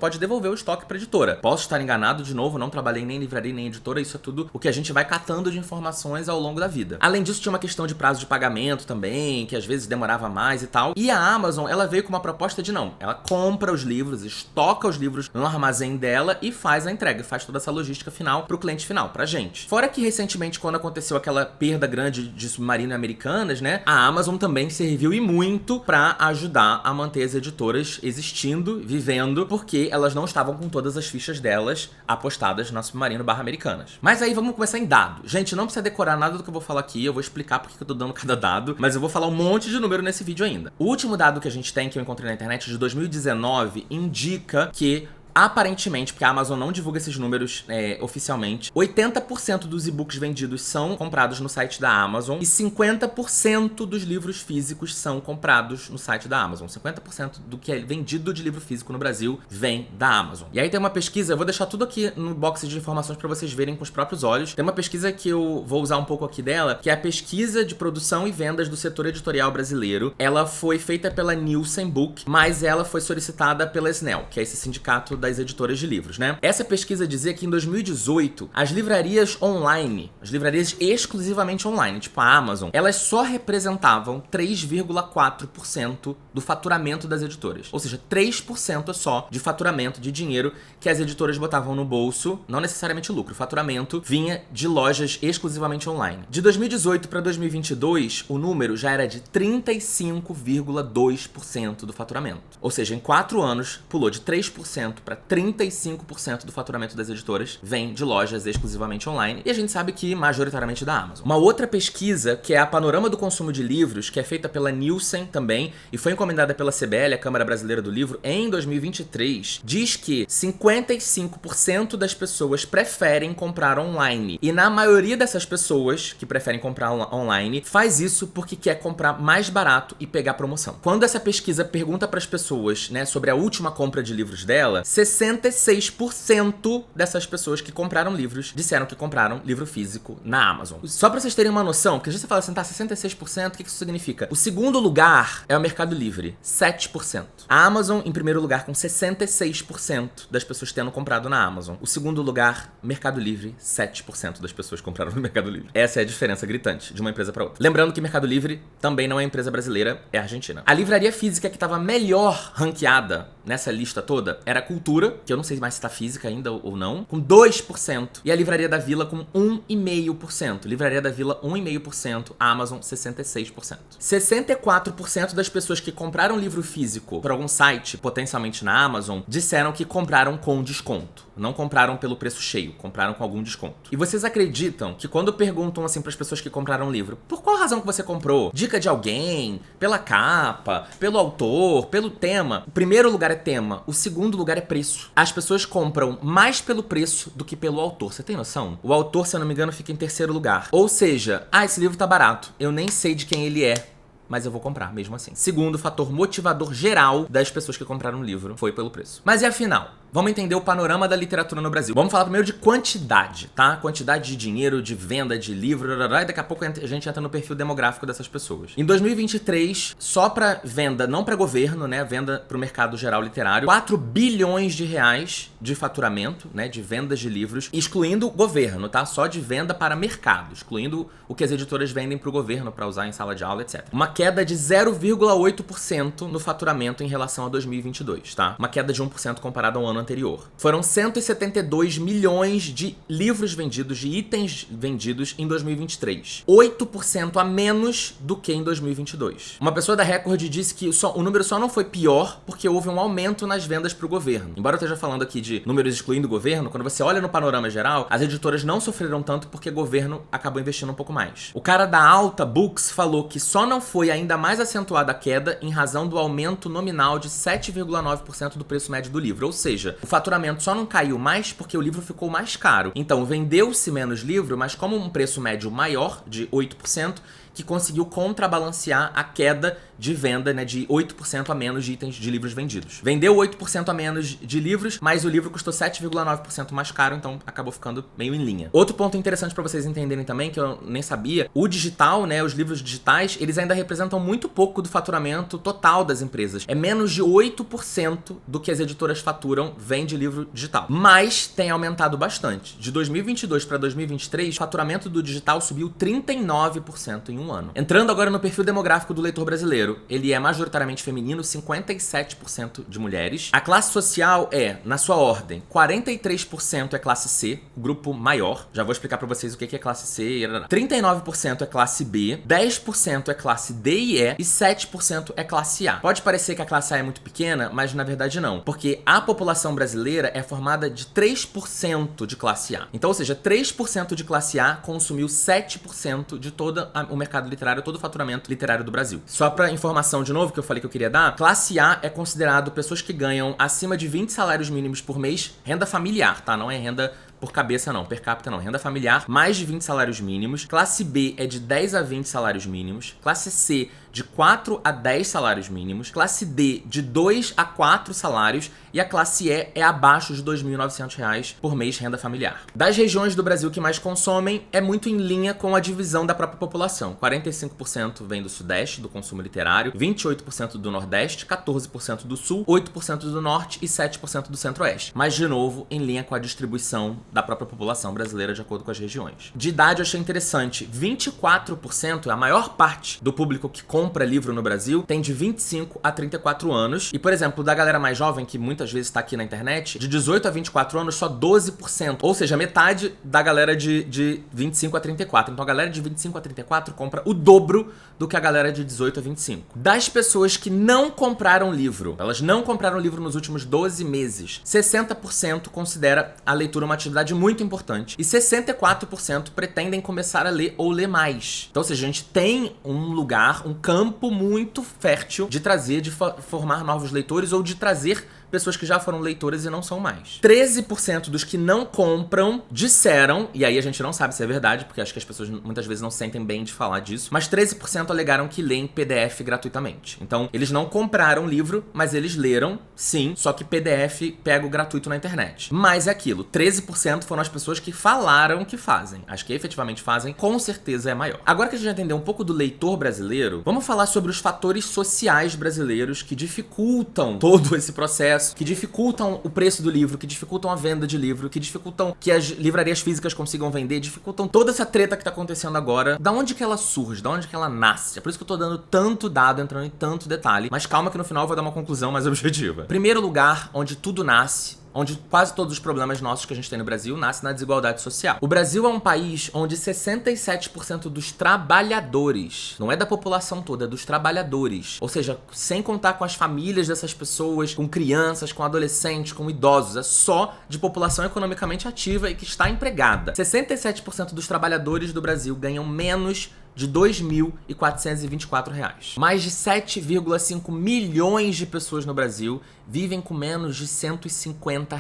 S1: pode devolver o estoque pra editora. Posso estar enganado, de novo, não trabalhei nem em livraria nem em editora, isso é tudo o que a gente vai catando de informações ao longo da vida. Além disso, tinha uma questão de prazo de pagamento também, que às vezes demorava mais e tal. E a Amazon, ela veio com uma proposta de não, ela compra os livros, estoca os livros no armazém dela e faz a entrega, faz toda essa logística final pro cliente final, pra gente. Fora que recentemente, quando aconteceu aquela perda grande de Submarino e Americanas, né, a Amazon também serviu e muito pra ajudar a manter as editoras existindo, vivendo, porque elas não estavam com todas as fichas delas apostadas na Submarino/Americanas. Mas aí vamos começar em dado. Gente, não precisa decorar nada do que eu vou falar aqui, eu vou explicar porque que eu tô dando cada dado, mas eu vou falar um monte de número nesse vídeo ainda. O último dado que a gente tem, que eu encontrei na internet, de 2019, indica que aparentemente, porque a Amazon não divulga esses números oficialmente, 80% dos e-books vendidos são comprados no site da Amazon e 50% dos livros físicos são comprados no site da Amazon. 50% do que é vendido de livro físico no Brasil vem da Amazon. E aí tem uma pesquisa, eu vou deixar tudo aqui no box de informações para vocês verem com os próprios olhos. Tem uma pesquisa que eu vou usar um pouco aqui dela, que é a pesquisa de produção e vendas do setor editorial brasileiro. Ela foi feita pela Nielsen Book, mas ela foi solicitada pela SNEL, que é esse sindicato das editoras de livros, né? Essa pesquisa dizia que em 2018, as livrarias online, as livrarias exclusivamente online, tipo a Amazon, elas só representavam 3,4% do faturamento das editoras. Ou seja, 3% só de faturamento, de dinheiro que as editoras botavam no bolso, não necessariamente lucro, o faturamento vinha de lojas exclusivamente online. De 2018 para 2022, o número já era de 35,2% do faturamento. Ou seja, em 4 anos, pulou de 3% para 35% do faturamento das editoras vem de lojas exclusivamente online, e a gente sabe que majoritariamente da Amazon. Uma outra pesquisa, que é a Panorama do Consumo de Livros, que é feita pela Nielsen também, e foi encomendada pela CBL, a Câmara Brasileira do Livro, em 2023, diz que 55% das pessoas preferem comprar online. E na maioria dessas pessoas que preferem comprar online, faz isso porque quer comprar mais barato e pegar promoção. Quando essa pesquisa pergunta para as pessoas, né, sobre a última compra de livros dela, 66% dessas pessoas que compraram livros disseram que compraram livro físico na Amazon. Só pra vocês terem uma noção, porque às vezes você fala assim, tá, 66%, o que isso significa? O segundo lugar é o Mercado Livre, 7%. A Amazon em primeiro lugar com 66% das pessoas tendo comprado na Amazon. O segundo lugar, Mercado Livre, 7% das pessoas compraram no Mercado Livre. Essa é a diferença gritante de uma empresa pra outra. Lembrando que Mercado Livre também não é empresa brasileira, é argentina. A livraria física que estava melhor ranqueada nessa lista toda era a Cultura, que eu não sei mais se tá física ainda ou não, com 2%. E a Livraria da Vila com 1,5%. Livraria da Vila, 1,5%. Amazon, 66%. 64% das pessoas que compraram livro físico por algum site, potencialmente na Amazon, disseram que compraram com desconto. Não compraram pelo preço cheio, compraram com algum desconto. E vocês acreditam que quando perguntam assim para as pessoas que compraram o livro, por qual razão que você comprou? Dica de alguém? Pela capa? Pelo autor? Pelo tema? O primeiro lugar é tema, o segundo lugar é preço. As pessoas compram mais pelo preço do que pelo autor. Você tem noção? O autor, se eu não me engano, fica em terceiro lugar. Ou seja, esse livro tá barato. Eu nem sei de quem ele é. mas eu vou comprar mesmo assim. Segundo fator motivador geral das pessoas que compraram o livro foi pelo preço. Mas e afinal? Vamos entender o panorama da literatura no Brasil. Vamos falar primeiro de quantidade, tá? Quantidade de dinheiro, de venda de livro, e daqui a pouco a gente entra no perfil demográfico dessas pessoas. Em 2023, só pra venda, não pra governo, né? Venda pro mercado geral literário, 4 bilhões de reais de faturamento, né? De vendas de livros, excluindo o governo, tá? Só de venda para mercado, excluindo o que as editoras vendem pro governo pra usar em sala de aula, etc. Uma queda de 0,8% no faturamento em relação a 2022, tá? Uma queda de 1% comparado ao ano anterior. Foram 172 milhões de livros vendidos, de itens vendidos em 2023. 8% a menos do que em 2022. Uma pessoa da Record disse que o número só não foi pior porque houve um aumento nas vendas para o governo. Embora eu esteja falando aqui de números excluindo o governo, quando você olha no panorama geral, as editoras não sofreram tanto porque o governo acabou investindo um pouco mais. O cara da Alta Books falou que só não foi ainda mais acentuada a queda em razão do aumento nominal de 7,9% do preço médio do livro. Ou seja, o faturamento só não caiu mais porque o livro ficou mais caro. Então, vendeu-se menos livro, mas como um preço médio maior, de 8%, que conseguiu contrabalancear a queda de venda, né, de 8% a menos de itens de livros vendidos. Vendeu 8% a menos de livros, mas o livro custou 7,9% mais caro, então acabou ficando meio em linha. Outro ponto interessante para vocês entenderem também, que eu nem sabia, o digital, né, os livros digitais, eles ainda representam muito pouco do faturamento total das empresas. É menos de 8% do que as editoras faturam vem de livro digital. Mas tem aumentado bastante. De 2022 para 2023, o faturamento do digital subiu 39% em um ano. Entrando agora no perfil demográfico do leitor brasileiro, ele é majoritariamente feminino, 57% de mulheres. A classe social é, na sua ordem, 43% é classe C, o grupo maior. Já vou explicar pra vocês o que é classe C. 39% é classe B, 10% é classe D e E 7% é classe A. Pode parecer que a classe A é muito pequena, mas na verdade não, porque a população brasileira é formada de 3% de classe A. Então, ou seja, 3% de classe A consumiu 7% de todo o mercado literário, todo o faturamento literário do Brasil. Só pra informação de novo que eu falei que eu queria dar, classe A é considerado pessoas que ganham acima de 20 salários mínimos por mês, renda familiar, tá? Não é renda por cabeça não, per capita não, renda familiar, mais de 20 salários mínimos. Classe B é de 10 a 20 salários mínimos. Classe C de 4 a 10 salários mínimos. Classe D de 2 a 4 salários. E a classe E é abaixo de R$ 2.900 por mês renda familiar. Das regiões do Brasil que mais consomem, é muito em linha com a divisão da própria população. 45% vem do Sudeste, do consumo literário, 28% do Nordeste, 14% do Sul, 8% do Norte e 7% do Centro-Oeste. Mas, de novo, em linha com a distribuição da própria população brasileira de acordo com as regiões. De idade eu achei interessante, 24%, a maior parte do público que compra livro no Brasil, tem de 25 a 34 anos. E, por exemplo, da galera mais jovem, que muitas vezes está aqui na internet, de 18 a 24 anos, só 12%. Ou seja, metade da galera de 25 a 34. Então a galera de 25 a 34 compra o dobro do que a galera de 18 a 25. Das pessoas que não compraram livro, elas não compraram livro nos últimos 12 meses, 60% considera a leitura uma atividade muito importante e 64% pretendem começar a ler ou ler mais. Então, ou seja, a gente tem um lugar, um campo muito fértil de trazer, de formar novos leitores ou de trazer pessoas que já foram leitoras e não são mais. 13% dos que não compram disseram, e aí a gente não sabe se é verdade, porque acho que as pessoas muitas vezes não sentem bem de falar disso, mas 13% alegaram que leem PDF gratuitamente. Então, eles não compraram o livro, mas eles leram, sim, só que PDF pega o gratuito na internet. Mas é aquilo, 13% foram as pessoas que falaram que fazem. As que efetivamente fazem, com certeza é maior. Agora que a gente já entendeu um pouco do leitor brasileiro, vamos falar sobre os fatores sociais brasileiros que dificultam todo esse processo, que dificultam o preço do livro, que dificultam a venda de livro, que dificultam que as livrarias físicas consigam vender, dificultam toda essa treta que tá acontecendo agora. Da onde que ela surge? Da onde que ela nasce? É por isso que eu tô dando tanto dado, entrando em tanto detalhe, mas calma que no final eu vou dar uma conclusão mais objetiva. Primeiro lugar, onde tudo nasce, onde quase todos os problemas nossos que a gente tem no Brasil nascem na desigualdade social. O Brasil é um país onde 67% dos trabalhadores, não é da população toda, é dos trabalhadores, ou seja, sem contar com as famílias dessas pessoas, com crianças, com adolescentes, com idosos, é só de população economicamente ativa e que está empregada. 67% dos trabalhadores do Brasil ganham menos de R$ 2.424. Mais de 7,5 milhões de pessoas no Brasil vivem com menos de R$ 150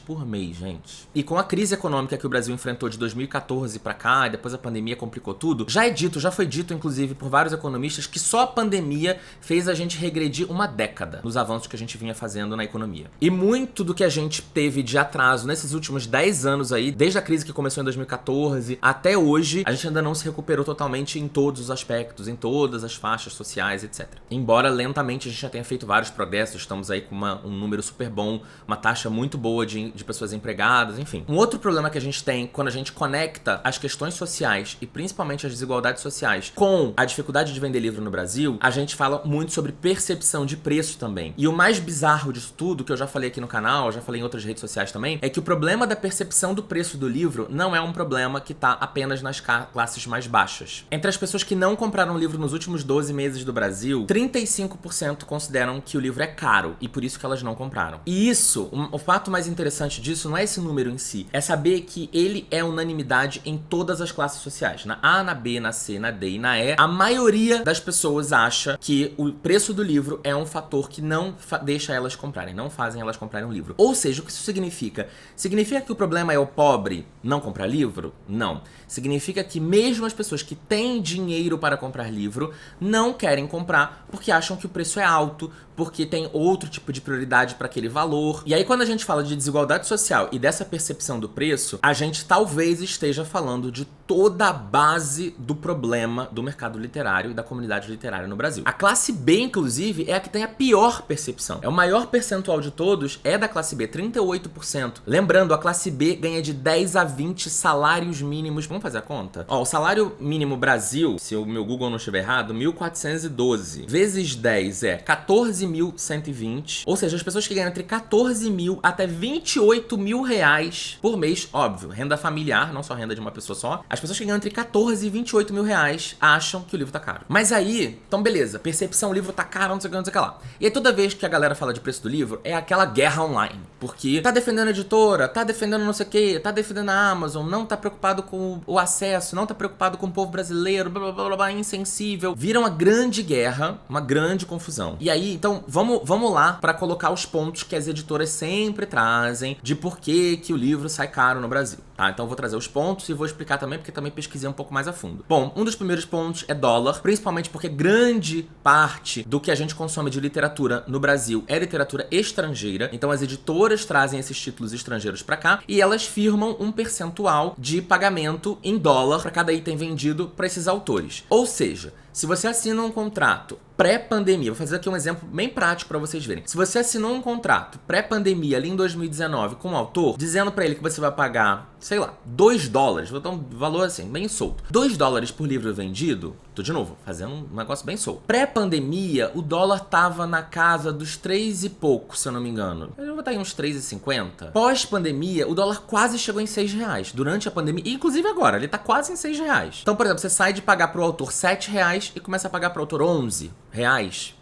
S1: por mês, gente. E com a crise econômica que o Brasil enfrentou de 2014 pra cá, e depois a pandemia complicou tudo, já foi dito, inclusive, por vários economistas, que só a pandemia fez a gente regredir uma década nos avanços que a gente vinha fazendo na economia. E muito do que a gente teve de atraso nesses últimos 10 anos aí, desde a crise que começou em 2014 até hoje, a gente ainda não se recuperou totalmente em todos os aspectos, em todas as faixas sociais, etc. Embora lentamente a gente já tenha feito vários progressos, estamos aí com um número super bom, uma taxa muito boa de pessoas empregadas, enfim. Um outro problema que a gente tem quando a gente conecta as questões sociais e principalmente as desigualdades sociais com a dificuldade de vender livro no Brasil, a gente fala muito sobre percepção de preço também. E o mais bizarro disso tudo, que eu já falei aqui no canal, já falei em outras redes sociais também, é que o problema da percepção do preço do livro não é um problema que tá apenas nas classes mais baixas. Entre as pessoas que não compraram livro nos últimos 12 meses do Brasil, 35% consideram que o livro é caro e por isso que elas não compraram. E isso, o fato mais interessante disso não é esse número em si, é saber que ele é unanimidade em todas as classes sociais. Na A, na B, na C, na D e na E, a maioria das pessoas acha que o preço do livro é um fator que não deixa elas comprarem, não fazem elas comprarem um livro. Ou seja, o que isso significa? Significa que o problema é o pobre não comprar livro? Não. Significa que mesmo as pessoas que têm dinheiro para comprar livro não querem comprar porque acham que o preço é alto, porque tem outro tipo de prioridade para aquele valor. E aí quando a gente fala de desigualdade social e dessa percepção do preço, a gente talvez esteja falando de toda a base do problema do mercado literário e da comunidade literária no Brasil. A classe B, inclusive, é a que tem a pior percepção. É o maior percentual de todos, é da classe B, 38%. Lembrando, a classe B ganha de 10 a 20 salários mínimos. Vamos fazer a conta? Ó, o salário mínimo Brasil, se o meu Google não estiver errado, 1.412 vezes 10 é 14.120. Ou seja, as pessoas que ganham entre 14 mil até 28 mil reais por mês, óbvio, renda familiar, não só renda de uma pessoa só, as pessoas que ganham entre 14 e 28 mil reais acham que o livro tá caro. Mas aí, então beleza, percepção, o livro tá caro, não sei o que, não sei o que lá. E aí toda vez que a galera fala de preço do livro, é aquela guerra online. Porque tá defendendo a editora, tá defendendo não sei o que, tá defendendo a Amazon, não tá preocupado com o acesso, não tá preocupado com o povo brasileiro, blá blá blá blá, insensível. Vira uma grande guerra, uma grande confusão. E aí, então, vamos lá pra colocar os pontos que as editoras sempre trazem de por que o livro sai caro no Brasil. Tá? Então eu vou trazer os pontos e vou explicar também, porque também pesquisei um pouco mais a fundo. Bom, um dos primeiros pontos é dólar, principalmente porque grande parte do que a gente consome de literatura no Brasil é literatura estrangeira, então as editoras trazem esses títulos estrangeiros pra cá e elas firmam um percentual de pagamento em dólar pra cada item vendido pra esses autores. Ou seja, se você assina um contrato pré-pandemia, vou fazer aqui um exemplo bem prático pra vocês verem. Se você assinou um contrato pré-pandemia ali em 2019 com um autor, dizendo pra ele que você vai pagar, sei lá, $2, vou dar um valor assim, bem solto. $2 por livro vendido, tô de novo, fazendo um negócio bem solto. Pré-pandemia, o dólar tava na casa dos 3 e pouco, se eu não me engano. Eu vou botar aí uns 3,50. Pós-pandemia, o dólar quase chegou em R$6 durante a pandemia, e inclusive agora, ele tá quase em R$6. Então, por exemplo, você sai de pagar pro autor R$7 e começa a pagar pro autor R$11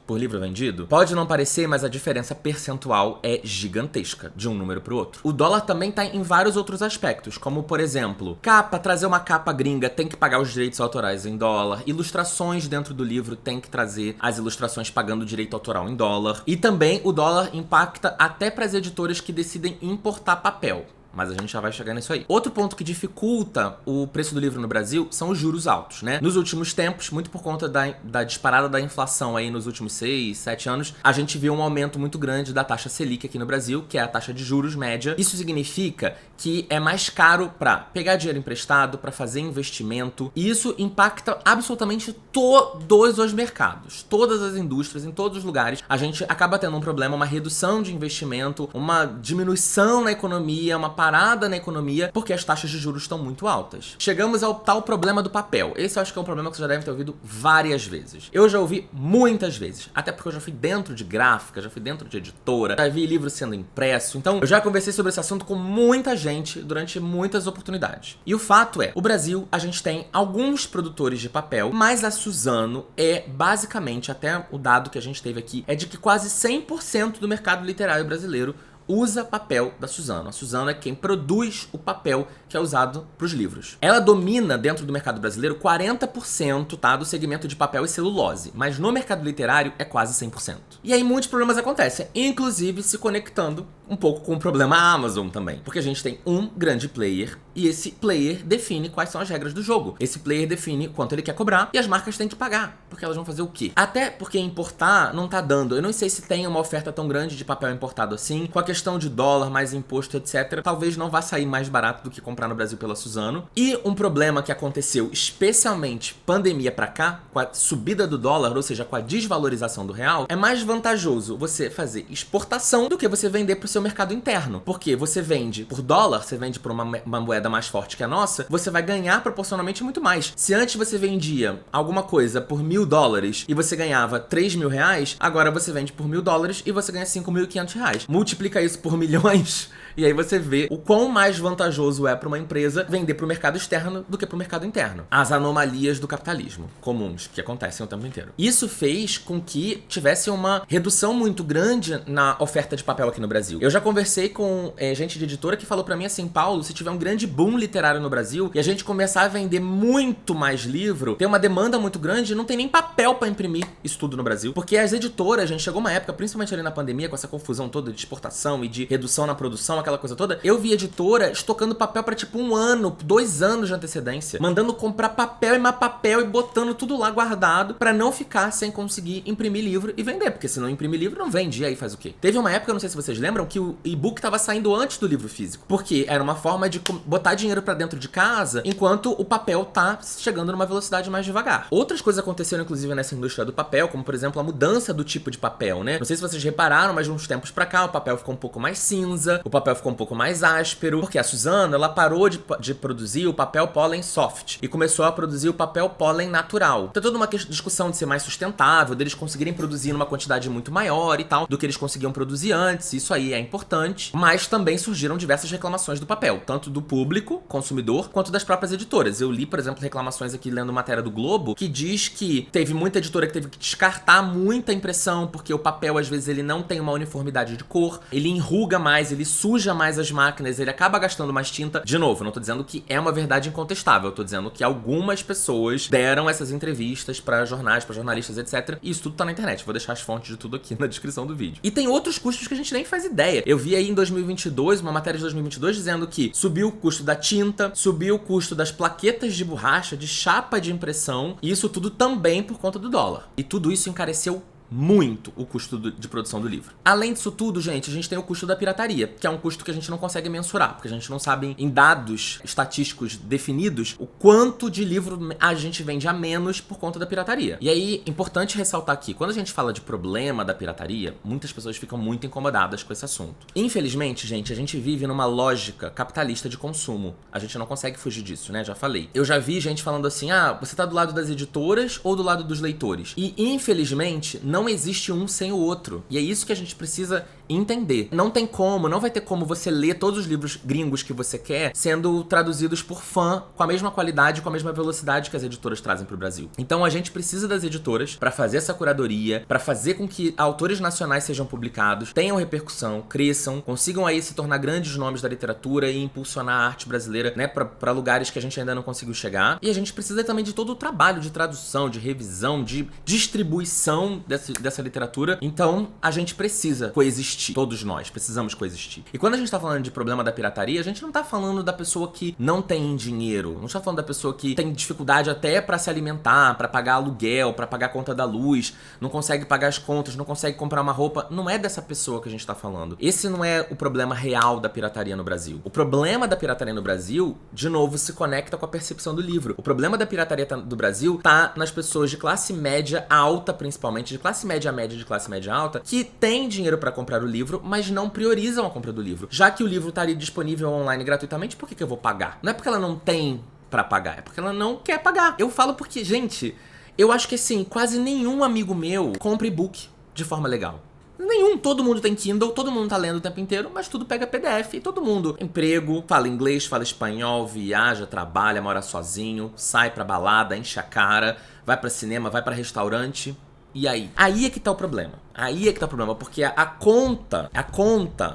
S1: por livro vendido. Pode não parecer, mas a diferença percentual é gigantesca de um número pro outro. O dólar também tá em vários outros aspectos, como por exemplo, trazer uma capa gringa tem que pagar os direitos autorais em dólar, ilustrações dentro do livro tem que trazer as ilustrações pagando o direito autoral em dólar, e também o dólar impacta até para as editoras que decidem importar papel. Mas a gente já vai chegar nisso aí. Outro ponto que dificulta o preço do livro no Brasil são os juros altos, né? Nos últimos tempos, muito por conta da disparada da inflação aí nos últimos 6, 7 anos, a gente viu um aumento muito grande da taxa Selic aqui no Brasil, que é a taxa de juros média. Isso significa que é mais caro para pegar dinheiro emprestado, para fazer investimento, e isso impacta absolutamente todos os mercados, todas as indústrias, em todos os lugares. A gente acaba tendo um problema, uma redução de investimento, uma diminuição na economia, uma parada na economia, porque as taxas de juros estão muito altas. Chegamos ao tal problema do papel. Esse eu acho que é um problema que você já deve ter ouvido várias vezes. Eu já ouvi muitas vezes, até porque eu já fui dentro de gráfica, já fui dentro de editora, já vi livro sendo impresso, então eu já conversei sobre esse assunto com muita gente durante muitas oportunidades. E o fato é, o Brasil, a gente tem alguns produtores de papel, mas a Suzano é basicamente, até o dado que a gente teve aqui, é de que quase 100% do mercado literário brasileiro usa papel da Suzano. A Suzano é quem produz o papel que é usado para os livros. Ela domina, dentro do mercado brasileiro, 40%, tá, do segmento de papel e celulose, mas no mercado literário é quase 100%. E aí muitos problemas acontecem, inclusive se conectando um pouco com o problema Amazon também, porque a gente tem um grande player e esse player define quais são as regras do jogo. Esse player define quanto ele quer cobrar e as marcas têm que pagar, porque elas vão fazer o quê? Até porque importar não tá dando. Eu não sei se tem uma oferta tão grande de papel importado assim, com a questão de dólar, mais imposto, etc. Talvez não vá sair mais barato do que comprar no Brasil pela Suzano. E um problema que aconteceu, especialmente pandemia pra cá, com a subida do dólar, ou seja, com a desvalorização do real, é mais vantajoso você fazer exportação do que você vender pro seu mercado interno. Porque você vende por dólar, você vende por uma moeda mais forte que a nossa, você vai ganhar proporcionalmente muito mais. Se antes você vendia alguma coisa por $1.000 e você ganhava R$3.000, agora você vende por $1.000 e você ganha R$5.500. Multiplica isso por milhões e aí você vê o quão mais vantajoso é para uma empresa vender para o mercado externo do que para o mercado interno. As anomalias do capitalismo comuns que acontecem o tempo inteiro. Isso fez com que tivesse uma redução muito grande na oferta de papel aqui no Brasil. Eu já conversei com gente de editora que falou para mim assim, Paulo, se tiver um grande boom literário no Brasil e a gente começar a vender muito mais livro, tem uma demanda muito grande, não tem nem papel para imprimir isso tudo no Brasil. Porque as editoras, a gente chegou uma época, principalmente ali na pandemia, com essa confusão toda de exportação e de redução na produção, aquela coisa toda, eu vi editora estocando papel pra tipo 1 ano, 2 anos de antecedência, mandando comprar papel e mais papel e botando tudo lá guardado pra não ficar sem conseguir imprimir livro e vender, porque se não imprimir livro não vende, e aí faz o quê? Teve uma época, não sei se vocês lembram, que o e-book tava saindo antes do livro físico, porque era uma forma de botar dinheiro pra dentro de casa, enquanto o papel tá chegando numa velocidade mais devagar. Outras coisas aconteceram, inclusive, nessa indústria do papel, como, por exemplo, a mudança do tipo de papel, né? Não sei se vocês repararam, mas de uns tempos pra cá, o papel ficou um pouco mais cinza, o papel ficou um pouco mais áspero, porque a Suzano, ela parou de produzir o papel pólen soft e começou a produzir o papel pólen natural. Tem toda uma discussão de ser mais sustentável, deles conseguirem produzir numa quantidade muito maior e tal, do que eles conseguiam produzir antes, isso aí é importante, mas também surgiram diversas reclamações do papel, tanto do público, consumidor, quanto das próprias editoras. Eu li, por exemplo, reclamações aqui lendo matéria do Globo, que diz que teve muita editora que teve que descartar muita impressão, porque o papel, às vezes, ele não tem uma uniformidade de cor, ele enruga mais, ele suja mais as máquinas, ele acaba gastando mais tinta. De novo, não tô dizendo que é uma verdade incontestável, eu tô dizendo que algumas pessoas deram essas entrevistas pra jornais, pra jornalistas, etc. E isso tudo tá na internet, vou deixar as fontes de tudo aqui na descrição do vídeo. E tem outros custos que a gente nem faz ideia. Eu vi aí em 2022, uma matéria de 2022, dizendo que subiu o custo da tinta, subiu o custo das plaquetas de borracha, de chapa de impressão, e isso tudo também por conta do dólar. E tudo isso encareceu muito o custo de produção do livro. Além disso tudo, gente, a gente tem o custo da pirataria, que é um custo que a gente não consegue mensurar, porque a gente não sabe em dados estatísticos definidos o quanto de livro a gente vende a menos por conta da pirataria. E aí, importante ressaltar aqui, quando a gente fala de problema da pirataria, muitas pessoas ficam muito incomodadas com esse assunto. Infelizmente, gente, a gente vive numa lógica capitalista de consumo. A gente não consegue fugir disso, né? Já falei. Eu já vi gente falando assim, você tá do lado das editoras ou do lado dos leitores? E, infelizmente, não existe um sem o outro. E é isso que a gente precisa entender. Não tem como, não vai ter como você ler todos os livros gringos que você quer sendo traduzidos por fã com a mesma qualidade, com a mesma velocidade que as editoras trazem pro Brasil. Então a gente precisa das editoras para fazer essa curadoria, para fazer com que autores nacionais sejam publicados, tenham repercussão, cresçam, consigam aí se tornar grandes nomes da literatura e impulsionar a arte brasileira, né, para lugares que a gente ainda não conseguiu chegar. E a gente precisa também de todo o trabalho de tradução, de revisão, de distribuição dessa literatura. Então a gente precisa coexistir. Todos nós precisamos coexistir. E quando a gente tá falando de problema da pirataria, a gente não tá falando da pessoa que não tem dinheiro, não tá falando da pessoa que tem dificuldade até pra se alimentar, pra pagar aluguel, pra pagar a conta da luz, não consegue pagar as contas, não consegue comprar uma roupa. Não é dessa pessoa que a gente tá falando. Esse não é o problema real da pirataria no Brasil. O problema da pirataria no Brasil, de novo, se conecta com a percepção do livro. O problema da pirataria do Brasil tá nas pessoas de classe média alta, principalmente, de classe média média, de classe média alta, que tem dinheiro pra comprar o livro, mas não priorizam a compra do livro. Já que o livro tá ali disponível online gratuitamente, por que eu vou pagar? Não é porque ela não tem pra pagar, é porque ela não quer pagar. Eu falo porque, gente, eu acho que assim, quase nenhum amigo meu compra e-book de forma legal. Nenhum. Todo mundo tem Kindle, todo mundo tá lendo o tempo inteiro, mas tudo pega PDF. E todo mundo, emprego, fala inglês, fala espanhol, viaja, trabalha, mora sozinho, sai pra balada, enche a cara, vai pra cinema, vai pra restaurante. E aí? Aí é que tá o problema. Aí é que tá o problema, porque a conta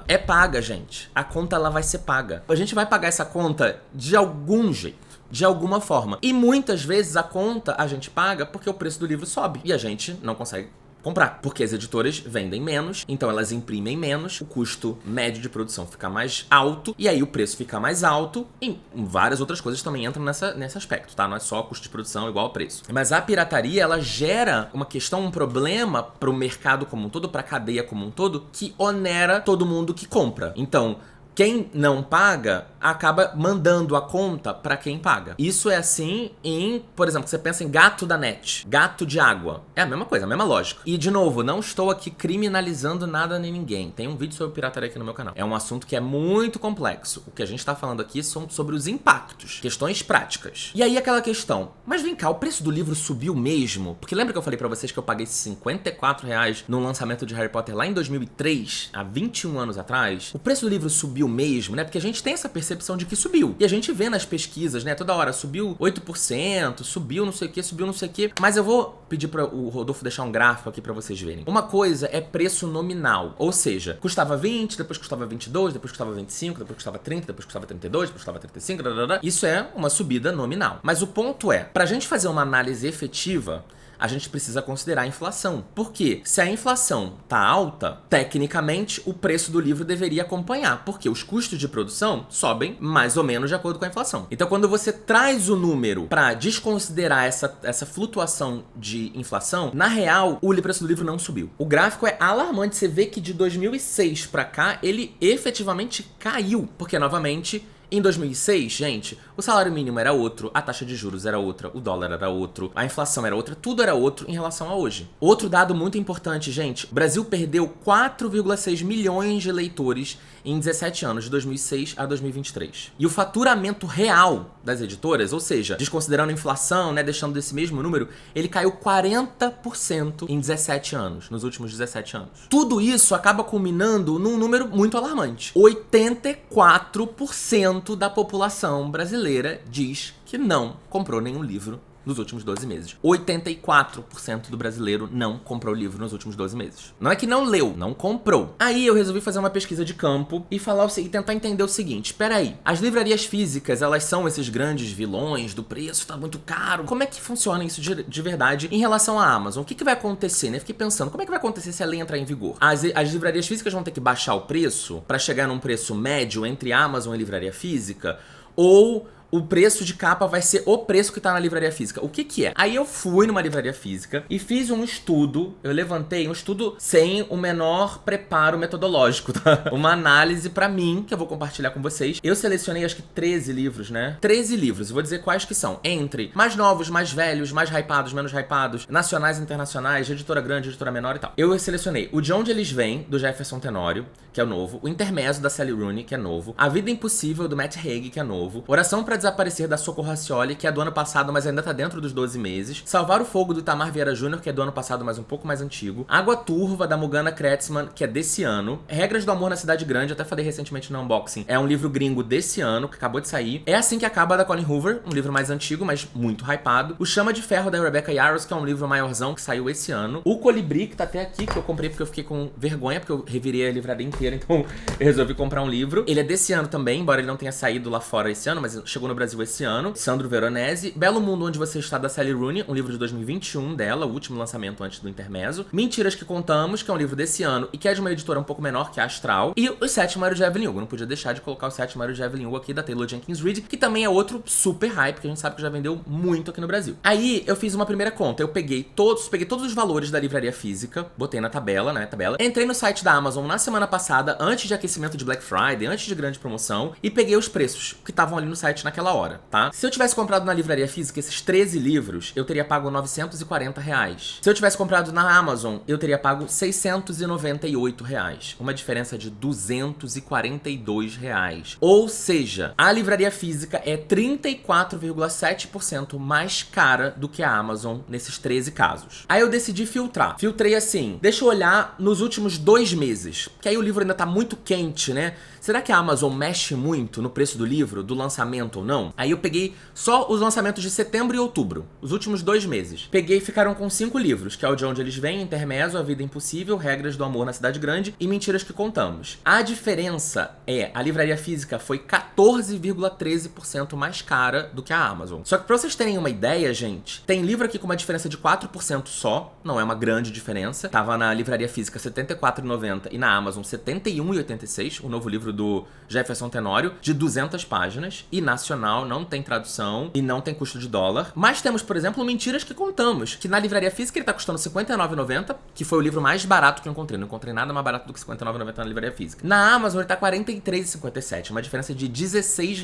S1: é paga, gente. A conta, ela vai ser paga. A gente vai pagar essa conta de algum jeito. De alguma forma. E muitas vezes a conta a gente paga porque o preço do livro sobe. E a gente não consegue comprar, porque as editoras vendem menos, então elas imprimem menos, o custo médio de produção fica mais alto, e aí o preço fica mais alto, e várias outras coisas também entram nesse aspecto, tá? Não é só custo de produção igual ao preço. Mas a pirataria, ela gera uma questão, um problema pro mercado como um todo, pra cadeia como um todo, que onera todo mundo que compra. Então, quem não paga acaba mandando a conta pra quem paga. Isso é assim em, por exemplo, você pensa em gato da net, gato de água. É a mesma coisa, a mesma lógica. E, de novo, não estou aqui criminalizando nada nem ninguém. Tem um vídeo sobre pirataria aqui no meu canal. É um assunto que é muito complexo. O que a gente tá falando aqui são sobre os impactos, questões práticas. E aí aquela questão, mas vem cá, o preço do livro subiu mesmo? Porque lembra que eu falei pra vocês que eu paguei R$54 no lançamento de Harry Potter lá em 2003, há 21 anos atrás? O preço do livro subiu mesmo, né? Porque a gente tem essa percepção de que subiu. E a gente vê nas pesquisas, né? Toda hora, subiu 8%, subiu não sei o que, subiu não sei o que. Mas eu vou pedir para o Rodolfo deixar um gráfico aqui pra vocês verem. Uma coisa é preço nominal, ou seja, custava 20, depois custava 22, depois custava 25, depois custava 30, depois custava 32, depois custava 35, isso é uma subida nominal. Mas o ponto é, pra gente fazer uma análise efetiva, a gente precisa considerar a inflação. Por quê? Se a inflação tá alta, tecnicamente o preço do livro deveria acompanhar, porque os custos de produção sobem mais ou menos de acordo com a inflação. Então, quando você traz o número para desconsiderar essa flutuação de inflação, na real, o preço do livro não subiu. O gráfico é alarmante, você vê que de 2006 para cá, ele efetivamente caiu, porque, novamente, em 2006, gente, o salário mínimo era outro, a taxa de juros era outra, o dólar era outro, a inflação era outra, tudo era outro em relação a hoje. Outro dado muito importante, gente, o Brasil perdeu 4,6 milhões de leitores em 17 anos, de 2006 a 2023. E o faturamento real das editoras, ou seja, desconsiderando a inflação, né, deixando desse mesmo número, ele caiu 40% em 17 anos, nos últimos 17 anos. Tudo isso acaba culminando num número muito alarmante. 84% da população brasileira diz que não comprou nenhum livro nos últimos 12 meses. 84% do brasileiro não comprou livro nos últimos 12 meses. Não é que não leu, não comprou. Aí eu resolvi fazer uma pesquisa de campo e tentar entender o seguinte, espera aí, as livrarias físicas, elas são esses grandes vilões do preço, tá muito caro. Como é que funciona isso de verdade em relação à Amazon? O que vai acontecer, né? Fiquei pensando, como é que vai acontecer se a lei entrar em vigor? As livrarias físicas vão ter que baixar o preço para chegar num preço médio entre Amazon e livraria física? Ou o preço de capa vai ser o preço que tá na livraria física? O que que é? Aí eu fui numa livraria física e fiz um estudo, eu levantei um estudo sem o menor preparo metodológico, tá? Uma análise pra mim, que eu vou compartilhar com vocês. Eu selecionei acho que 13 livros, né? 13 livros, eu vou dizer quais que são. Entre mais novos, mais velhos, mais hypados, menos hypados, nacionais e internacionais, editora grande, editora menor e tal. Eu selecionei O De Onde Eles Vêm, do Jefferson Tenório, que é o novo. O Intermezzo, da Sally Rooney, que é novo. A Vida Impossível, do Matt Haig, que é novo. Oração pra Desaparecer, da Socorro Racioli, que é do ano passado, mas ainda tá dentro dos 12 meses. Salvar o Fogo, do Itamar Vieira Júnior, que é do ano passado, mas um pouco mais antigo. Água Turva, da Morgana Kretzmann, que é desse ano. Regras do Amor na Cidade Grande, até falei recentemente no unboxing. É um livro gringo desse ano, que acabou de sair. É Assim que Acaba, da Colleen Hoover, um livro mais antigo, mas muito hypado. O Chama de Ferro, da Rebecca Yarros, que é um livro maiorzão, que saiu esse ano. O Colibri, que tá até aqui, que eu comprei porque eu fiquei com vergonha, porque eu revirei a livraria inteira, então eu resolvi comprar um livro. Ele é desse ano também, embora ele não tenha saído lá fora esse ano, mas chegou no Brasil esse ano. Sandro Veronese. Belo Mundo Onde Você Está, da Sally Rooney, um livro de 2021 dela, o último lançamento antes do Intermezzo. Mentiras que Contamos, que é um livro desse ano e que é de uma editora um pouco menor, que é a Astral. E O Sétimo Era de Evelyn Hugo. Eu não podia deixar de colocar O Sétimo Era de Evelyn Hugo aqui, da Taylor Jenkins Reid, que também é outro super hype, que a gente sabe que já vendeu muito aqui no Brasil. Aí eu fiz uma primeira conta. Eu peguei todos os valores da livraria física, botei na tabela, né, entrei no site da Amazon na semana passada, antes de aquecimento de Black Friday, antes de grande promoção, e peguei os preços que estavam ali no site naquela hora, tá? Se eu tivesse comprado na livraria física esses 13 livros, eu teria pago R$940. Se eu tivesse comprado na Amazon, eu teria pago R$698. Uma diferença de R$242. Ou seja, a livraria física é 34,7% mais cara do que a Amazon nesses 13 casos. Aí eu decidi filtrar. Filtrei assim, deixa eu olhar nos últimos 2 meses, que aí o livro ainda tá muito quente, né? Será que a Amazon mexe muito no preço do livro, do lançamento ou não. Aí eu peguei só os lançamentos de setembro e outubro, os últimos 2 meses. Peguei e ficaram com 5 livros, que é o De Onde Eles Vêm, Intermezzo, A Vida Impossível, Regras do Amor na Cidade Grande e Mentiras que Contamos. A diferença é, a livraria física foi 14,13% mais cara do que a Amazon. Só que pra vocês terem uma ideia, gente, tem livro aqui com uma diferença de 4% só, não é uma grande diferença. Tava na livraria física R$ 74,90 e na Amazon R$ 71,86, o novo livro do Jefferson Tenório, de 200 páginas, e nacional, não tem tradução e não tem custo de dólar. Mas temos, por exemplo, Mentiras que Contamos, que na livraria física ele tá custando R$ 59,90, que foi o livro mais barato que eu encontrei. Não encontrei nada mais barato do que R$ 59,90 na livraria física. Na Amazon ele tá R$ 43,57, uma diferença de R$ 16,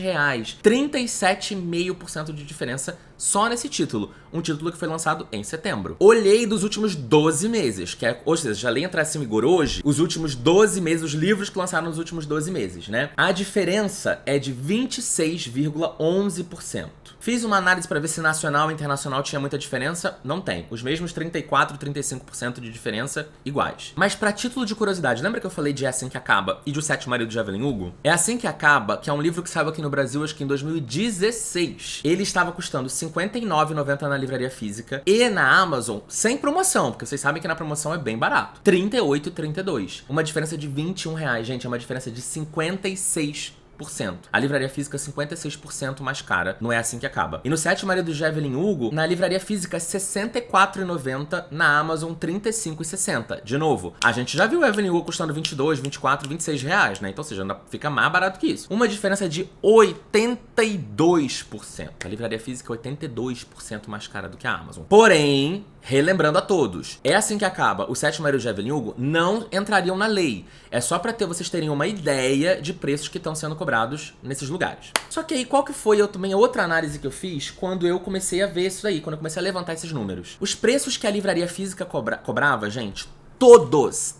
S1: 37,5% de diferença só nesse título. Um título que foi lançado em setembro. Olhei dos últimos 12 meses, que é, ou seja, já lei entrasse em vigor hoje, os últimos 12 meses, os livros que lançaram nos últimos 12 meses, né? A diferença é de 26,11%. Fiz uma análise para ver se nacional e internacional tinha muita diferença. Não tem. Os mesmos 34, 35% de diferença iguais. Mas para título de curiosidade, lembra que eu falei de É Assim Que Acaba e de O Sétimo Marido de Evelyn Hugo? É Assim Que Acaba, que é um livro que saiu aqui no Brasil, acho que em 2016. Ele estava custando R$ 59,90 na livraria física e na Amazon, sem promoção, porque vocês sabem que na promoção é bem barato. R$ 38,32. Uma diferença de R$ 21, gente, é uma diferença de 56%. A livraria física 56% mais cara, não É Assim Que Acaba. E no Sétimo Marido de Evelyn Hugo, na livraria física R$ 64,90, na Amazon R$ 35,60. De novo, a gente já viu o Evelyn Hugo custando 22, 24, 26 reais, né? Então, ou seja, ainda fica mais barato que isso. Uma diferença de 82%. A livraria física é 82% mais cara do que a Amazon. Porém, relembrando a todos, É Assim Que Acaba, o Sétimo Marido de Evelyn Hugo não entrariam na lei. É só pra vocês terem uma ideia de preços que estão sendo cobrados nesses lugares. Só que aí, qual que foi também outra análise que eu fiz quando eu comecei a ver isso daí, quando eu comecei a levantar esses números? Os preços que a livraria física cobrava, gente, todos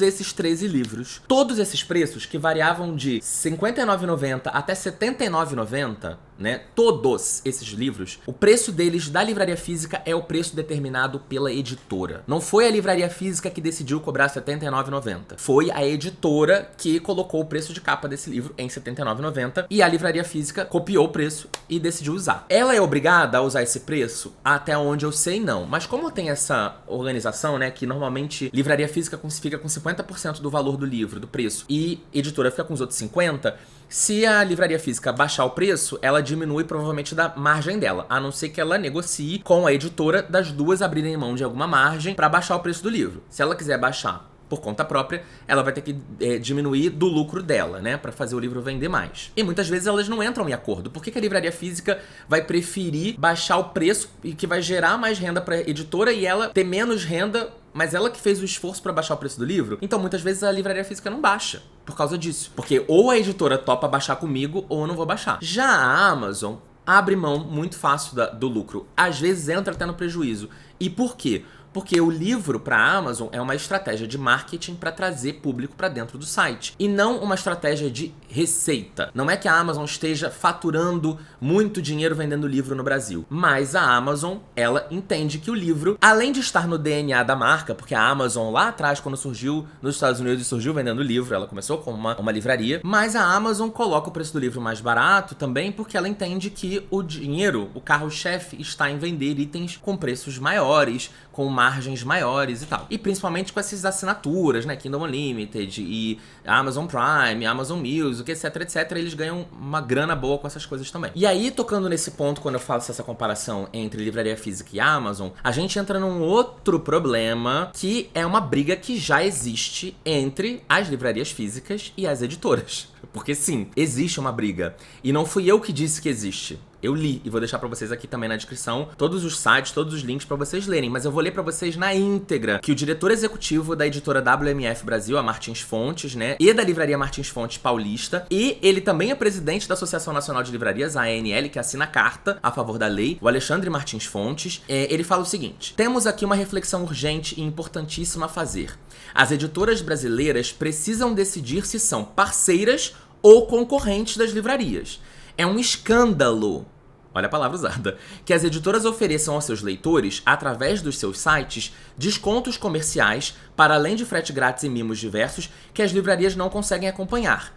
S1: esses 13 livros, todos esses preços que variavam de R$ 59,90 até R$ 79,90, né? Todos esses livros, o preço deles da livraria física é o preço determinado pela editora. Não foi a livraria física que decidiu cobrar R$ 79,90. Foi a editora que colocou o preço de capa desse livro em R$ 79,90 e a livraria física copiou o preço e decidiu usar. Ela é obrigada a usar esse preço? Até onde eu sei, não. Mas como tem essa organização, né, que normalmente livraria física fica com 50% do valor do livro, do preço, e editora fica com os outros 50%, se a livraria física baixar o preço, ela diminui provavelmente da margem dela, a não ser que ela negocie com a editora das duas abrirem mão de alguma margem para baixar o preço do livro. Se ela quiser baixar por conta própria, ela vai ter que diminuir do lucro dela, né, para fazer o livro vender mais. E muitas vezes elas não entram em acordo. Por que a livraria física vai preferir baixar o preço e que vai gerar mais renda para a editora e ela ter menos renda, mas ela que fez o esforço para baixar o preço do livro? Então muitas vezes a livraria física não baixa por causa disso, porque ou a editora topa baixar comigo ou eu não vou baixar. Já a Amazon abre mão muito fácil do lucro, às vezes entra até no prejuízo. E por quê? Porque o livro para a Amazon é uma estratégia de marketing para trazer público para dentro do site e não uma estratégia de receita. Não é que a Amazon esteja faturando muito dinheiro vendendo livro no Brasil, mas a Amazon, ela entende que o livro, além de estar no DNA da marca, porque a Amazon lá atrás, quando surgiu nos Estados Unidos e surgiu vendendo livro, ela começou com uma livraria, mas a Amazon coloca o preço do livro mais barato também porque ela entende que o dinheiro, o carro-chefe, está em vender itens com preços maiores, com margens maiores e tal. E principalmente com essas assinaturas, né? Kindle Unlimited e Amazon Prime, Amazon Music, etc, etc. Eles ganham uma grana boa com essas coisas também. E aí, tocando nesse ponto, quando eu faço essa comparação entre livraria física e Amazon, a gente entra num outro problema, que é uma briga que já existe entre as livrarias físicas e as editoras. Porque sim, existe uma briga. E não fui eu que disse que existe. Eu li e vou deixar pra vocês aqui também na descrição todos os sites, todos os links pra vocês lerem, mas eu vou ler pra vocês na íntegra que o diretor executivo da editora WMF Brasil, a Martins Fontes, né, e da livraria Martins Fontes Paulista, e ele também é presidente da Associação Nacional de Livrarias, a ANL, que assina a carta a favor da lei, o Alexandre Martins Fontes, ele fala o seguinte: temos aqui uma reflexão urgente e importantíssima a fazer. As editoras brasileiras precisam decidir se são parceiras ou concorrentes das livrarias. É um escândalo, olha a palavra usada, que as editoras ofereçam aos seus leitores, através dos seus sites, descontos comerciais, para além de frete grátis e mimos diversos, que as livrarias não conseguem acompanhar.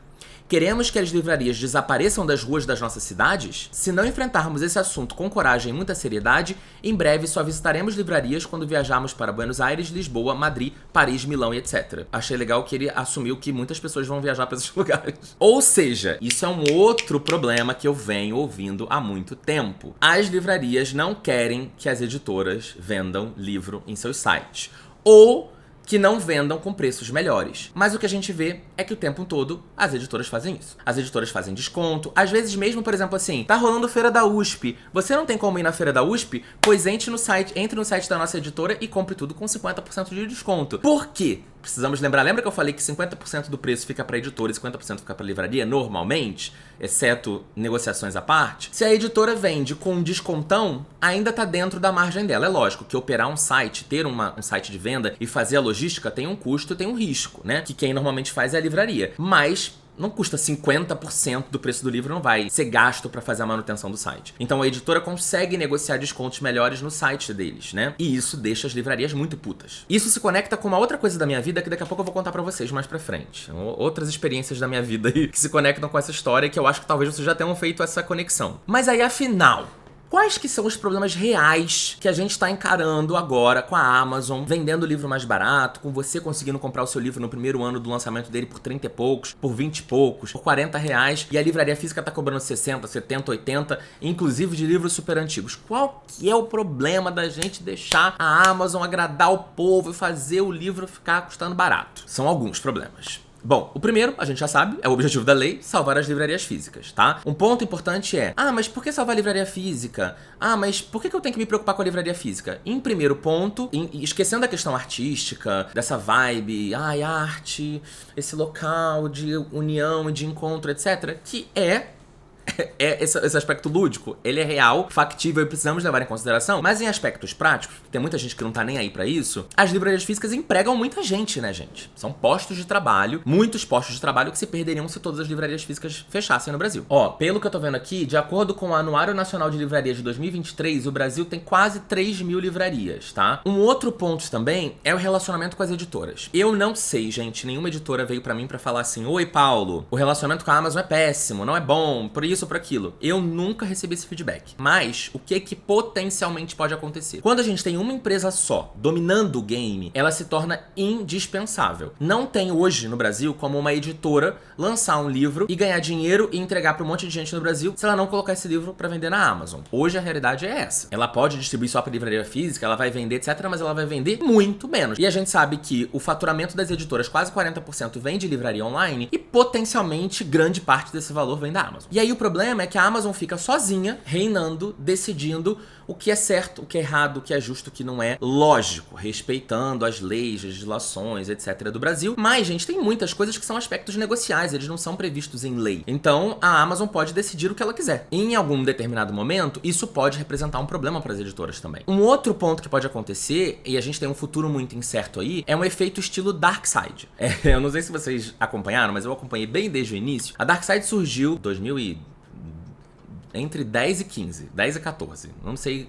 S1: Queremos que as livrarias desapareçam das ruas das nossas cidades? Se não enfrentarmos esse assunto com coragem e muita seriedade, em breve só visitaremos livrarias quando viajarmos para Buenos Aires, Lisboa, Madrid, Paris, Milão e etc. Achei legal que ele assumiu que muitas pessoas vão viajar para esses lugares. Ou seja, isso é um outro problema que eu venho ouvindo há muito tempo. As livrarias não querem que as editoras vendam livro em seus sites. Ou que não vendam com preços melhores. Mas o que a gente vê é que o tempo todo as editoras fazem isso. As editoras fazem desconto, às vezes mesmo, por exemplo, assim, tá rolando feira da USP. Você não tem como ir na feira da USP? Pois entre no site da nossa editora e compre tudo com 50% de desconto. Por quê? Precisamos lembrar, lembra que eu falei que 50% do preço fica para editora e 50% fica para livraria normalmente, exceto negociações à parte? Se a editora vende com um descontão, ainda tá dentro da margem dela. É lógico que operar um site, ter um site de venda e fazer a logística tem um custo e tem um risco, né? Que quem normalmente faz é a livraria. Mas não custa 50% do preço do livro, não vai ser gasto para fazer a manutenção do site. Então a editora consegue negociar descontos melhores no site deles, né? E isso deixa as livrarias muito putas. Isso se conecta com uma outra coisa da minha vida que daqui a pouco eu vou contar pra vocês mais pra frente. Outras experiências da minha vida aí que se conectam com essa história, que eu acho que talvez vocês já tenham feito essa conexão. Mas aí, afinal, quais que são os problemas reais que a gente tá encarando agora com a Amazon, vendendo o livro mais barato, com você conseguindo comprar o seu livro no primeiro ano do lançamento dele por 30 e poucos, por 20 e poucos, por 40 reais, e a livraria física tá cobrando 60, 70, 80, inclusive de livros super antigos. Qual que é o problema da gente deixar a Amazon agradar o povo e fazer o livro ficar custando barato? São alguns problemas. Bom, o primeiro, a gente já sabe, é o objetivo da lei, salvar as livrarias físicas, tá? Um ponto importante é, mas por que salvar a livraria física? Mas por que eu tenho que me preocupar com a livraria física? Em primeiro ponto, esquecendo a questão artística, dessa vibe, arte, esse local de união e de encontro, etc., que esse aspecto lúdico, ele é real, factível e precisamos levar em consideração, mas em aspectos práticos, tem muita gente que não tá nem aí pra isso, as livrarias físicas empregam muita gente, né, gente? São postos de trabalho, muitos postos de trabalho que se perderiam se todas as livrarias físicas fechassem no Brasil. Pelo que eu tô vendo aqui, de acordo com o Anuário Nacional de Livrarias de 2023, o Brasil tem quase 3 mil livrarias, tá? Um outro ponto também é o relacionamento com as editoras. Eu não sei, gente, nenhuma editora veio pra mim pra falar assim, oi, Paulo, o relacionamento com a Amazon é péssimo, não é bom, por isso ou por aquilo. Eu nunca recebi esse feedback. Mas o que potencialmente pode acontecer? Quando a gente tem uma empresa só dominando o game, ela se torna indispensável. Não tem hoje no Brasil como uma editora lançar um livro e ganhar dinheiro e entregar para um monte de gente no Brasil se ela não colocar esse livro para vender na Amazon. Hoje a realidade é essa. Ela pode distribuir só para livraria física, ela vai vender, etc, mas ela vai vender muito menos. E a gente sabe que o faturamento das editoras, quase 40%, vem de livraria online e potencialmente grande parte desse valor vem da Amazon. E aí o problema é que a Amazon fica sozinha, reinando, decidindo o que é certo, o que é errado, o que é justo, o que não é. Lógico, respeitando as leis, legislações, etc. do Brasil. Mas, gente, tem muitas coisas que são aspectos negociais, eles não são previstos em lei. Então, a Amazon pode decidir o que ela quiser. Em algum determinado momento, isso pode representar um problema para as editoras também. Um outro ponto que pode acontecer, e a gente tem um futuro muito incerto aí, é um efeito estilo Darkside. Eu não sei se vocês acompanharam, mas eu acompanhei bem desde o início. A Darkside surgiu em entre 10 e 15, 10 e 14, não sei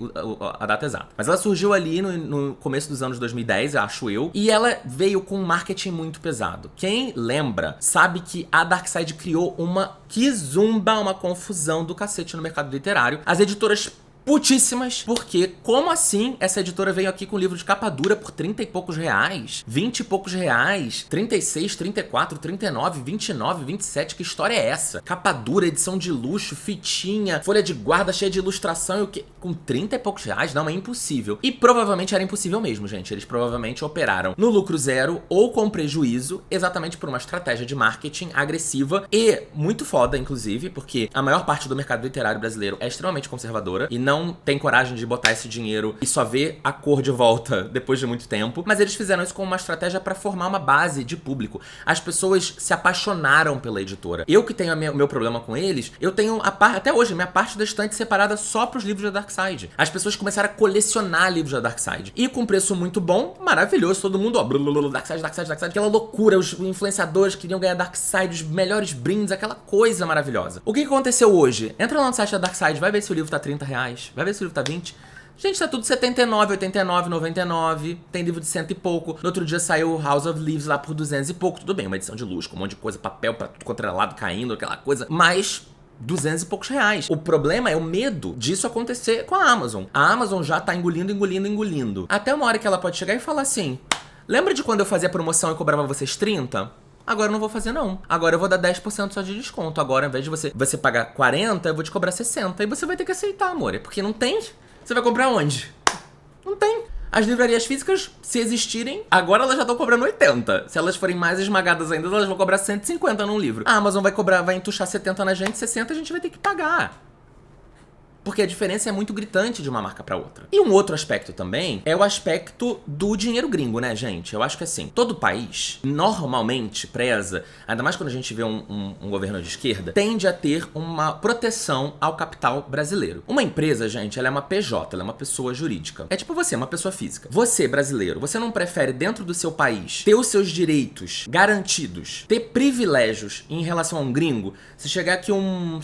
S1: a data exata. Mas ela surgiu ali no começo dos anos 2010, acho eu, e ela veio com um marketing muito pesado. Quem lembra sabe que a Darkside criou uma quizumba, uma confusão do cacete no mercado literário. As editoras putíssimas, porque como assim essa editora veio aqui com livro de capa dura por 30 e poucos reais, 20 e poucos reais, 36, 34, 39, 29, 27, que história é essa? Capa dura, edição de luxo, fitinha, folha de guarda cheia de ilustração e o quê? Com 30 e poucos reais? Não, é impossível. E provavelmente era impossível mesmo, gente. Eles provavelmente operaram no lucro zero ou com prejuízo, exatamente por uma estratégia de marketing agressiva e muito foda, inclusive, porque a maior parte do mercado literário brasileiro é extremamente conservadora e não tem coragem de botar esse dinheiro e só ver a cor de volta depois de muito tempo, mas eles fizeram isso com uma estratégia pra formar uma base de público. As pessoas se apaixonaram pela editora. Eu que tenho o meu problema com eles, eu tenho até hoje minha parte da estante separada só pros livros da Darkside. As pessoas começaram a colecionar livros da Darkside. E com preço muito bom, maravilhoso, todo mundo, Darkside, Darkside, Darkside, aquela loucura, os influenciadores queriam ganhar Darkside, os melhores brindes, aquela coisa maravilhosa. O que aconteceu hoje? Entra lá no site da Darkside, vai ver se o livro tá 30 reais. Vai ver se o livro tá 20. Gente, tá tudo 79, 89, 99. Tem livro de 100 e pouco. No outro dia saiu o House of Leaves lá por 200 e pouco. Tudo bem, uma edição de luxo, com um monte de coisa, papel pra tudo contra lado caindo, aquela coisa. Mas 200 e poucos reais. O problema é o medo disso acontecer com a Amazon. A Amazon já tá engolindo. Até uma hora que ela pode chegar e falar assim: lembra de quando eu fazia promoção e cobrava vocês 30? Agora eu não vou fazer, não. Agora eu vou dar 10% só de desconto. Agora, ao invés de você pagar 40, eu vou te cobrar 60. E você vai ter que aceitar, amor. Porque não tem. Você vai comprar onde? Não tem. As livrarias físicas, se existirem, agora elas já estão cobrando 80. Se elas forem mais esmagadas ainda, elas vão cobrar 150 num livro. A Amazon vai entuchar 70 na gente, 60 a gente vai ter que pagar. Porque a diferença é muito gritante de uma marca pra outra. E um outro aspecto também é o aspecto do dinheiro gringo, né, gente? Eu acho que assim, todo país normalmente preza, ainda mais quando a gente vê um governo de esquerda, tende a ter uma proteção ao capital brasileiro. Uma empresa, gente, ela é uma PJ, ela é uma pessoa jurídica. É tipo você, uma pessoa física. Você, brasileiro, você não prefere dentro do seu país ter os seus direitos garantidos, ter privilégios em relação a um gringo? Se chegar aqui um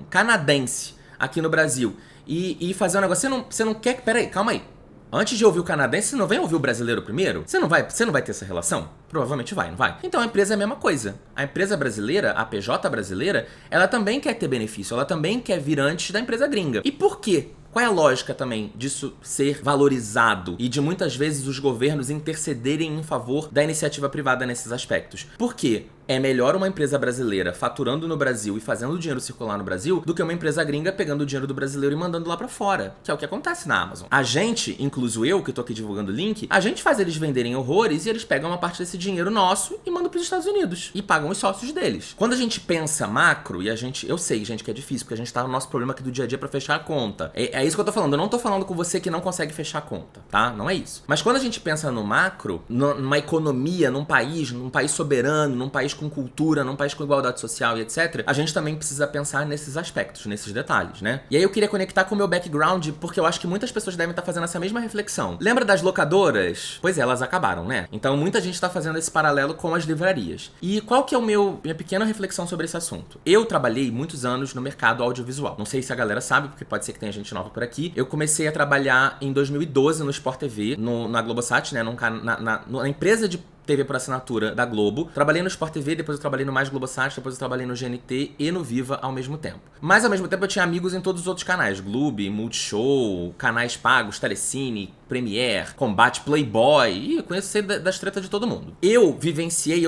S1: canadense aqui no Brasil, e fazer um negócio, você não quer... Peraí, calma aí. Antes de ouvir o canadense, você não vem ouvir o brasileiro primeiro? Você não vai ter essa relação? Provavelmente vai, não vai? Então a empresa é a mesma coisa. A empresa brasileira, a PJ brasileira, ela também quer ter benefício, ela também quer vir antes da empresa gringa. E por quê? Qual é a lógica também disso ser valorizado e de muitas vezes os governos intercederem em favor da iniciativa privada nesses aspectos? Por quê? É melhor uma empresa brasileira faturando no Brasil e fazendo o dinheiro circular no Brasil do que uma empresa gringa pegando o dinheiro do brasileiro e mandando lá pra fora, que é o que acontece na Amazon. A gente, incluso eu, que tô aqui divulgando o link, a gente faz eles venderem horrores e eles pegam uma parte desse dinheiro nosso e mandam pros Estados Unidos e pagam os sócios deles. Quando a gente pensa macro, eu sei, gente, que é difícil, porque a gente tá no nosso problema aqui do dia a dia pra fechar a conta. É isso que eu tô falando, eu não tô falando com você que não consegue fechar a conta, tá? Não é isso. Mas quando a gente pensa no macro, numa economia, num país soberano, num país com cultura, num país com igualdade social e etc., a gente também precisa pensar nesses aspectos, nesses detalhes, né? E aí eu queria conectar com o meu background, porque eu acho que muitas pessoas devem estar fazendo essa mesma reflexão. Lembra das locadoras? Pois é, elas acabaram, né? Então muita gente tá fazendo esse paralelo com as livrarias. E qual que é minha pequena reflexão sobre esse assunto? Eu trabalhei muitos anos no mercado audiovisual. Não sei se a galera sabe, porque pode ser que tenha gente nova por aqui. Eu comecei a trabalhar em 2012 no Sport TV, na Globosat, né? Na empresa de TV por assinatura da Globo. Trabalhei no Sport TV, depois eu trabalhei no Mais Globosat, depois eu trabalhei no GNT e no Viva ao mesmo tempo. Mas ao mesmo tempo eu tinha amigos em todos os outros canais. Globo, Multishow, canais pagos, Telecine, Premiere, Combate, Playboy. E eu conheço das tretas de todo mundo. Eu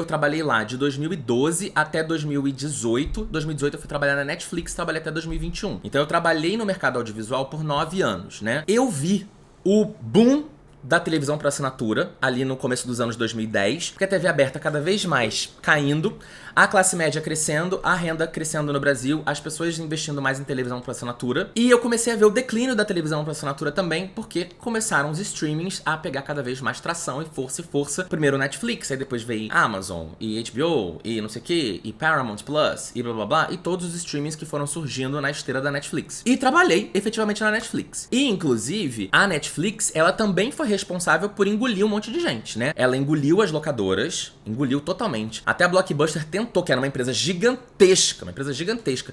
S1: trabalhei lá de 2012 até 2018. 2018 eu fui trabalhar na Netflix, trabalhei até 2021. Então eu trabalhei no mercado audiovisual por 9 anos, né? Eu vi o boom da televisão por assinatura, ali no começo dos anos 2010, porque a TV aberta cada vez mais caindo, a classe média crescendo, a renda crescendo no Brasil, as pessoas investindo mais em televisão por assinatura, e eu comecei a ver o declínio da televisão por assinatura também, porque começaram os streamings a pegar cada vez mais tração e força. Primeiro Netflix, aí depois veio Amazon, e HBO, e não sei o que, e Paramount Plus, e blá blá blá, e todos os streamings que foram surgindo na esteira da Netflix. E trabalhei efetivamente na Netflix. E, inclusive, a Netflix, ela também foi responsável por engolir um monte de gente, né? Ela engoliu as locadoras, engoliu totalmente. Até a Blockbuster tentou, que era uma empresa gigantesca,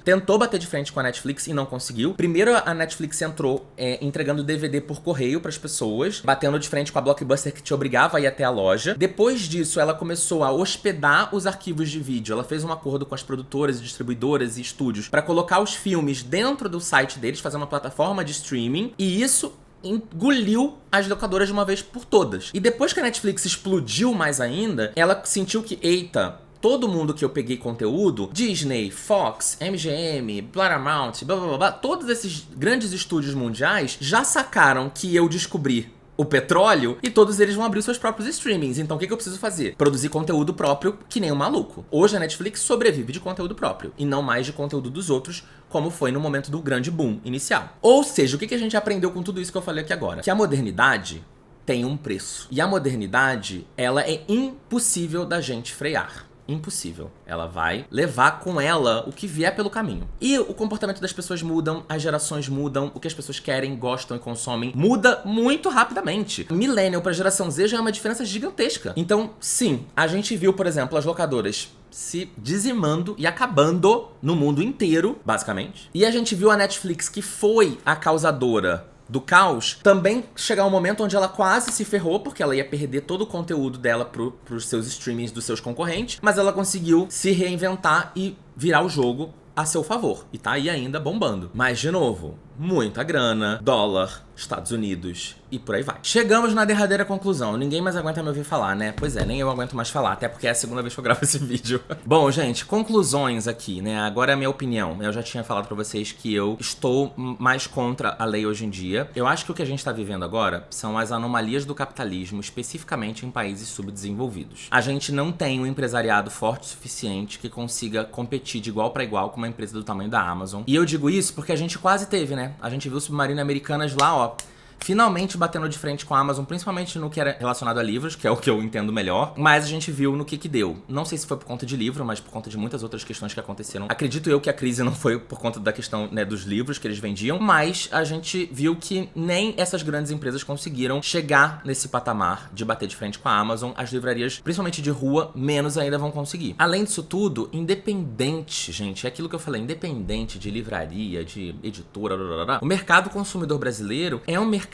S1: tentou bater de frente com a Netflix e não conseguiu. Primeiro a Netflix entrou entregando DVD por correio pras pessoas, batendo de frente com a Blockbuster que te obrigava a ir até a loja. Depois disso, ela começou a hospedar os arquivos de vídeo. Ela fez um acordo com as produtoras, distribuidoras e estúdios para colocar os filmes dentro do site deles, fazer uma plataforma de streaming, e isso engoliu as locadoras de uma vez por todas. E depois que a Netflix explodiu mais ainda, ela sentiu que, eita, todo mundo que eu peguei conteúdo, Disney, Fox, MGM, Paramount, blá blá blá, todos esses grandes estúdios mundiais já sacaram que eu descobri o petróleo e todos eles vão abrir seus próprios streamings. Então o que eu preciso fazer? Produzir conteúdo próprio que nem um maluco. Hoje a Netflix sobrevive de conteúdo próprio e não mais de conteúdo dos outros, como foi no momento do grande boom inicial. Ou seja, o que a gente aprendeu com tudo isso que eu falei aqui agora? Que a modernidade tem um preço. E a modernidade, ela é impossível da gente frear. Impossível. Ela vai levar com ela o que vier pelo caminho. E o comportamento das pessoas mudam, as gerações mudam, o que as pessoas querem, gostam e consomem muda muito rapidamente. Millennial pra geração Z já é uma diferença gigantesca. Então, sim, a gente viu, por exemplo, as locadoras se dizimando e acabando no mundo inteiro, basicamente. E a gente viu a Netflix, que foi a causadora do caos, também chegar um momento onde ela quase se ferrou, porque ela ia perder todo o conteúdo dela pros seus streamings dos seus concorrentes, mas ela conseguiu se reinventar e virar o jogo a seu favor. E tá aí ainda bombando. Mas, de novo, muita grana, dólar, Estados Unidos e por aí vai. Chegamos na derradeira conclusão. Ninguém mais aguenta me ouvir falar, né? Pois é, nem eu aguento mais falar, até porque é a segunda vez que eu gravo esse vídeo. Bom, gente, conclusões aqui, né? Agora é a minha opinião. Eu já tinha falado pra vocês que eu estou mais contra a lei hoje em dia. Eu acho que o que a gente tá vivendo agora são as anomalias do capitalismo, especificamente em países subdesenvolvidos. A gente não tem um empresariado forte o suficiente que consiga competir de igual pra igual com uma empresa do tamanho da Amazon. E eu digo isso porque a gente quase teve, né? A gente viu o Submarino Americanas lá, ó, finalmente batendo de frente com a Amazon, principalmente no que era relacionado a livros, que é o que eu entendo melhor, mas a gente viu no que deu. Não sei se foi por conta de livro, mas por conta de muitas outras questões que aconteceram. Acredito eu que a crise não foi por conta da questão, né, dos livros que eles vendiam, mas a gente viu que nem essas grandes empresas conseguiram chegar nesse patamar de bater de frente com a Amazon. As livrarias, principalmente de rua, menos ainda vão conseguir. Além disso tudo, independente, gente, é aquilo que eu falei, independente de livraria, de editora, o mercado consumidor brasileiro é um mercado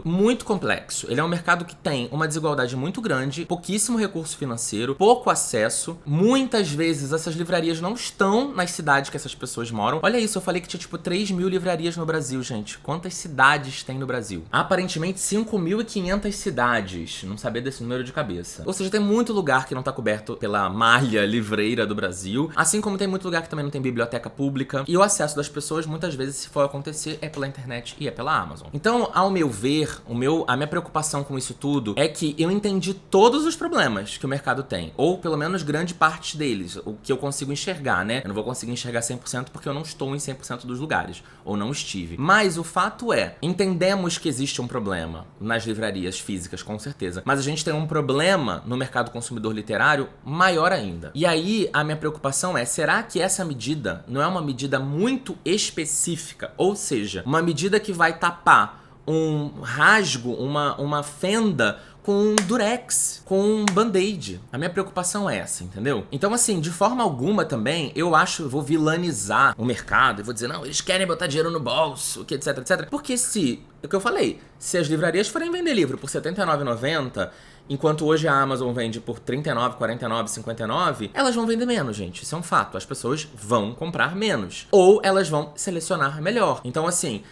S1: muito complexo. Ele é um mercado que tem uma desigualdade muito grande, pouquíssimo recurso financeiro, pouco acesso. Muitas vezes essas livrarias não estão nas cidades que essas pessoas moram. Olha isso, eu falei que tinha tipo 3.000 livrarias no Brasil, gente. Quantas cidades tem no Brasil? Aparentemente 5.500 cidades. Não sabia desse número de cabeça. Ou seja, tem muito lugar que não tá coberto pela malha livreira do Brasil, assim como tem muito lugar que também não tem biblioteca pública. E o acesso das pessoas, muitas vezes, se for acontecer, é pela internet e é pela Amazon. Então, ao meu ver, a minha preocupação com isso tudo é que eu entendi todos os problemas que o mercado tem, ou pelo menos grande parte deles, o que eu consigo enxergar, né? Eu não vou conseguir enxergar 100% porque eu não estou em 100% dos lugares, ou não estive. Mas o fato é, entendemos que existe um problema nas livrarias físicas, com certeza, mas a gente tem um problema no mercado consumidor literário maior ainda. E aí, a minha preocupação é, será que essa medida não é uma medida muito específica? Ou seja, uma medida que vai tapar um rasgo, uma fenda com um durex, com um band-aid. A minha preocupação é essa, entendeu? Então, assim, de forma alguma também, eu acho, vou vilanizar o mercado, eu vou dizer, não, eles querem botar dinheiro no bolso, que etc, etc. Porque se, é o que eu falei, se as livrarias forem vender livro por R$ 79,90, enquanto hoje a Amazon vende por R$ 39, 49, 59, elas vão vender menos, gente. Isso é um fato. As pessoas vão comprar menos. Ou elas vão selecionar melhor. Então, assim,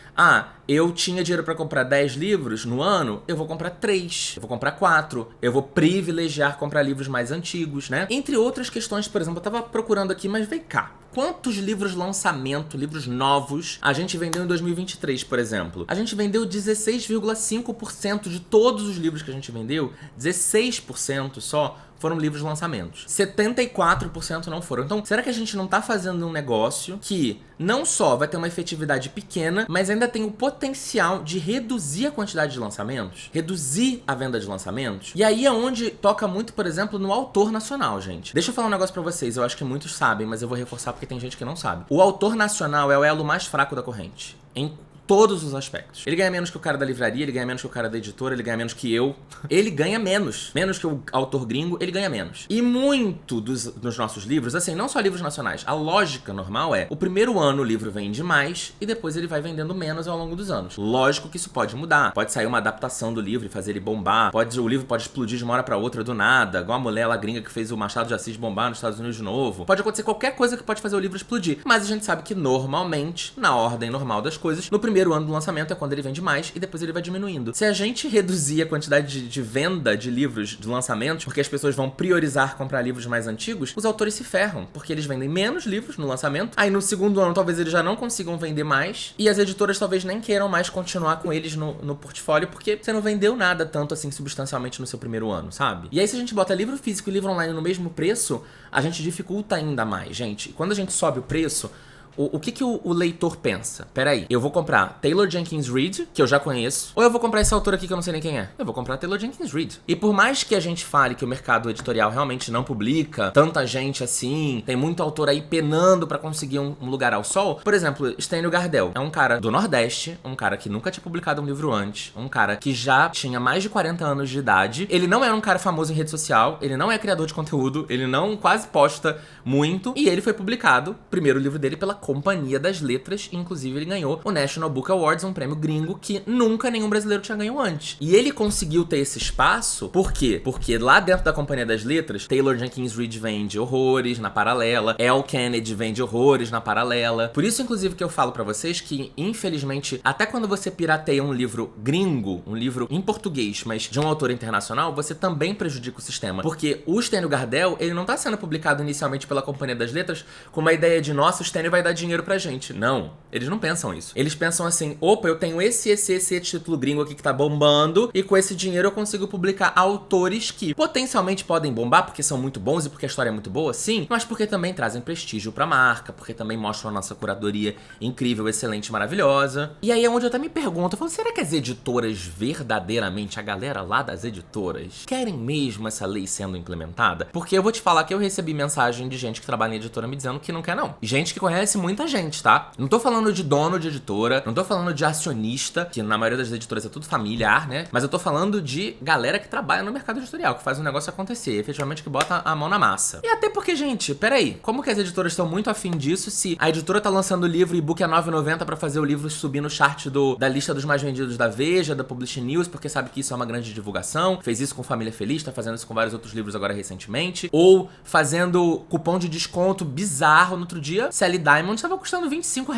S1: eu tinha dinheiro pra comprar 10 livros no ano, eu vou comprar 3, eu vou comprar 4, eu vou privilegiar comprar livros mais antigos, né? Entre outras questões, por exemplo, eu tava procurando aqui, mas vem cá. Quantos livros lançamento, livros novos, a gente vendeu em 2023, por exemplo? A gente vendeu 16,5% de todos os livros que a gente vendeu, 16% só foram livros lançamentos. 74% não foram. Então, será que a gente não tá fazendo um negócio que não só vai ter uma efetividade pequena, mas ainda tem o potencial de reduzir a quantidade de lançamentos? Reduzir a venda de lançamentos? E aí é onde toca muito, por exemplo, no autor nacional, gente. Deixa eu falar um negócio pra vocês, eu acho que muitos sabem, mas eu vou reforçar porque tem gente que não sabe. O autor nacional é o elo mais fraco da corrente. Em todos os aspectos. Ele ganha menos que o cara da livraria, ele ganha menos que o cara da editora, ele ganha menos que eu. Ele ganha menos. Menos que o autor gringo, ele ganha menos. E muito dos nossos livros, assim, não só livros nacionais, a lógica normal é, o primeiro ano o livro vende mais e depois ele vai vendendo menos ao longo dos anos. Lógico que isso pode mudar. Pode sair uma adaptação do livro e fazer ele bombar. O livro pode explodir de uma hora pra outra do nada, igual a mulher lá gringa que fez o Machado de Assis bombar nos Estados Unidos de novo. Pode acontecer qualquer coisa que pode fazer o livro explodir. Mas a gente sabe que normalmente, na ordem normal das coisas, no primeiro ano do lançamento é quando ele vende mais e depois ele vai diminuindo. Se a gente reduzir a quantidade de venda de livros de lançamentos, porque as pessoas vão priorizar comprar livros mais antigos, os autores se ferram, porque eles vendem menos livros no lançamento, aí no segundo ano talvez eles já não consigam vender mais, e as editoras talvez nem queiram mais continuar com eles no portfólio, porque você não vendeu nada tanto assim substancialmente no seu primeiro ano, sabe? E aí se a gente bota livro físico e livro online no mesmo preço, a gente dificulta ainda mais, gente. E quando a gente sobe o preço, o que o leitor pensa? Peraí, eu vou comprar Taylor Jenkins Reid, que eu já conheço, ou eu vou comprar esse autor aqui que eu não sei nem quem é? Eu vou comprar Taylor Jenkins Reid. E por mais que a gente fale que o mercado editorial realmente não publica tanta gente assim, tem muito autor aí penando pra conseguir um lugar ao sol, por exemplo, Stênio Gardel é um cara do Nordeste, um cara que nunca tinha publicado um livro antes, um cara que já tinha mais de 40 anos de idade, ele não era um cara famoso em rede social, ele não é criador de conteúdo, ele não quase posta muito, e ele foi publicado, primeiro livro dele, pela Companhia das Letras, e inclusive ele ganhou o National Book Awards, um prêmio gringo que nunca nenhum brasileiro tinha ganho antes. E ele conseguiu ter esse espaço, por quê? Porque lá dentro da Companhia das Letras, Taylor Jenkins Reid vende horrores na paralela, Elle Kennedy vende horrores na paralela. Por isso, inclusive, que eu falo pra vocês que, infelizmente, até quando você pirateia um livro gringo, um livro em português, mas de um autor internacional, você também prejudica o sistema. Porque o Stênio Gardel, ele não tá sendo publicado inicialmente pela Companhia das Letras com uma ideia de, nossa, o Stênio vai dar dinheiro pra gente. Não, eles não pensam isso. Eles pensam assim, opa, eu tenho esse título gringo aqui que tá bombando, e com esse dinheiro eu consigo publicar autores que potencialmente podem bombar, porque são muito bons e porque a história é muito boa, sim, mas porque também trazem prestígio pra marca, porque também mostram a nossa curadoria incrível, excelente, maravilhosa. E aí é onde eu até me pergunto, eu falo, será que as editoras verdadeiramente, a galera lá das editoras, querem mesmo essa lei sendo implementada? Porque eu vou te falar que eu recebi mensagem de gente que trabalha em editora me dizendo que não quer não. Gente que conhece muita gente, tá? Não tô falando de dono de editora, não tô falando de acionista, que na maioria das editoras é tudo familiar, né? Mas eu tô falando de galera que trabalha no mercado editorial, que faz o negócio acontecer, efetivamente que bota a mão na massa. E até porque, gente, peraí, como que as editoras estão muito afim disso se a editora tá lançando o livro e e-book a R$ 9,90 pra fazer o livro subir no chart da lista dos mais vendidos da Veja, da Publish News, porque sabe que isso é uma grande divulgação, fez isso com Família Feliz, tá fazendo isso com vários outros livros agora recentemente, ou fazendo cupom de desconto bizarro. No outro dia, Sally Diamond estava custando R$ 25.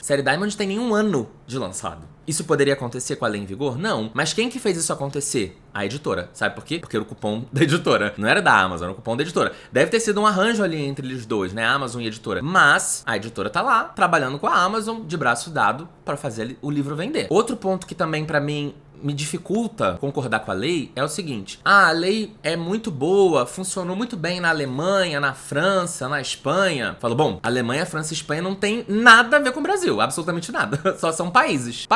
S1: Sally Diamond tem nenhum ano de lançado. Isso poderia acontecer com a lei em vigor? Não. Mas quem que fez isso acontecer? A editora. Sabe por quê? Porque era o cupom da editora. Não era da Amazon, era o cupom da editora. Deve ter sido um arranjo ali entre eles dois, né? Amazon e editora. Mas a editora tá lá, trabalhando com a Amazon, de braço dado, pra fazer o livro vender. Outro ponto que também, pra mim, me dificulta concordar com a lei é o seguinte: a lei é muito boa, funcionou muito bem na Alemanha, na França, na Espanha. Falo, bom, Alemanha, França e Espanha não tem nada a ver com o Brasil, absolutamente nada. Só são países.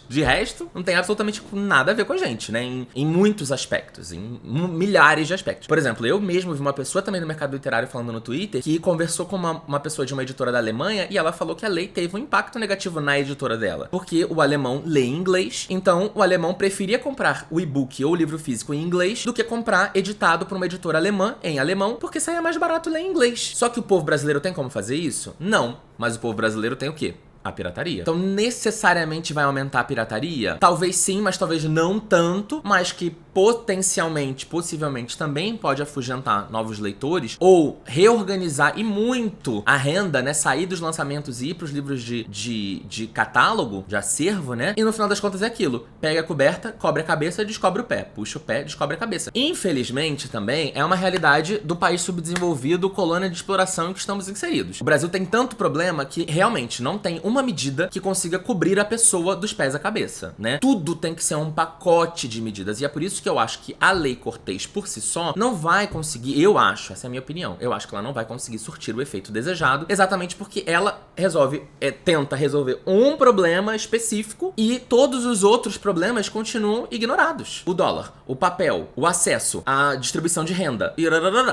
S1: De resto, não tem absolutamente nada a ver com a gente, né? Em muitos aspectos, em milhares de aspectos. Por exemplo, eu mesmo vi uma pessoa também no mercado literário falando no Twitter que conversou com uma pessoa de uma editora da Alemanha e ela falou que a lei teve um impacto negativo na editora dela. Porque o alemão lê em inglês, então o alemão preferia comprar o e-book ou o livro físico em inglês do que comprar editado por uma editora alemã em alemão, porque saía mais barato ler em inglês. Só que o povo brasileiro tem como fazer isso? Não. Mas o povo brasileiro tem o quê? A pirataria. Então, necessariamente vai aumentar a pirataria? Talvez sim, mas talvez não tanto, mas que potencialmente, possivelmente também pode afugentar novos leitores ou reorganizar e muito a renda, né? Sair dos lançamentos e ir pros livros de catálogo, de acervo, né? E no final das contas é aquilo. Pega a coberta, cobre a cabeça, descobre o pé. Puxa o pé, descobre a cabeça. Infelizmente, também, é uma realidade do país subdesenvolvido, colônia de exploração em que estamos inseridos. O Brasil tem tanto problema que realmente não tem uma medida que consiga cobrir a pessoa dos pés à cabeça, né? Tudo tem que ser um pacote de medidas. E é por isso que eu acho que a Lei Cortês por si só não vai conseguir, eu acho, essa é a minha opinião, eu acho que ela não vai conseguir surtir o efeito desejado, exatamente porque ela tenta resolver um problema específico e todos os outros problemas continuam ignorados. O dólar, o papel, o acesso, a distribuição de renda.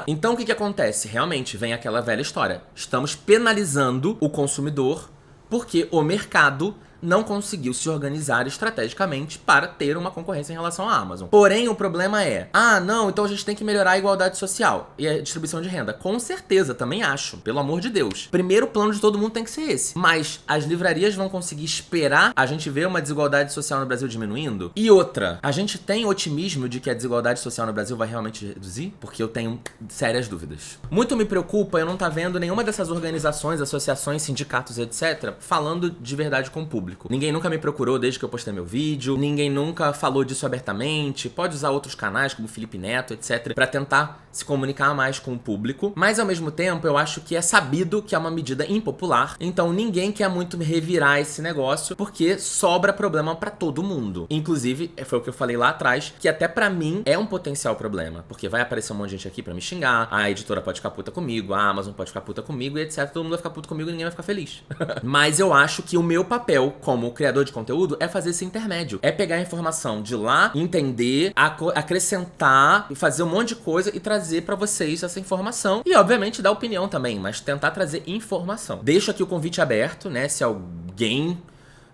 S1: Então o que acontece? Realmente vem aquela velha história. Estamos penalizando o consumidor porque o mercado não conseguiu se organizar estrategicamente para ter uma concorrência em relação à Amazon. Porém, o problema é, não, então a gente tem que melhorar a igualdade social e a distribuição de renda. Com certeza, também acho, pelo amor de Deus. Primeiro plano de todo mundo tem que ser esse. Mas as livrarias vão conseguir esperar a gente ver uma desigualdade social no Brasil diminuindo? E outra, a gente tem otimismo de que a desigualdade social no Brasil vai realmente reduzir? Porque eu tenho sérias dúvidas. Muito me preocupa eu não estar vendo nenhuma dessas organizações, associações, sindicatos, etc., falando de verdade com o público. Ninguém nunca me procurou desde que eu postei meu vídeo, ninguém nunca falou disso abertamente, pode usar outros canais como Felipe Neto, etc, pra tentar se comunicar mais com o público, mas ao mesmo tempo eu acho que é sabido que é uma medida impopular, então ninguém quer muito revirar esse negócio porque sobra problema pra todo mundo. Inclusive, foi o que eu falei lá atrás, que até pra mim é um potencial problema, porque vai aparecer um monte de gente aqui pra me xingar, a editora pode ficar puta comigo, a Amazon pode ficar puta comigo e etc, todo mundo vai ficar puto comigo e ninguém vai ficar feliz. Mas eu acho que o meu papel como criador de conteúdo é fazer esse intermédio. É pegar a informação de lá, entender, acrescentar, fazer um monte de coisa e trazer pra vocês essa informação. E, obviamente, dar opinião também, mas tentar trazer informação. Deixo aqui o convite aberto, né? Se alguém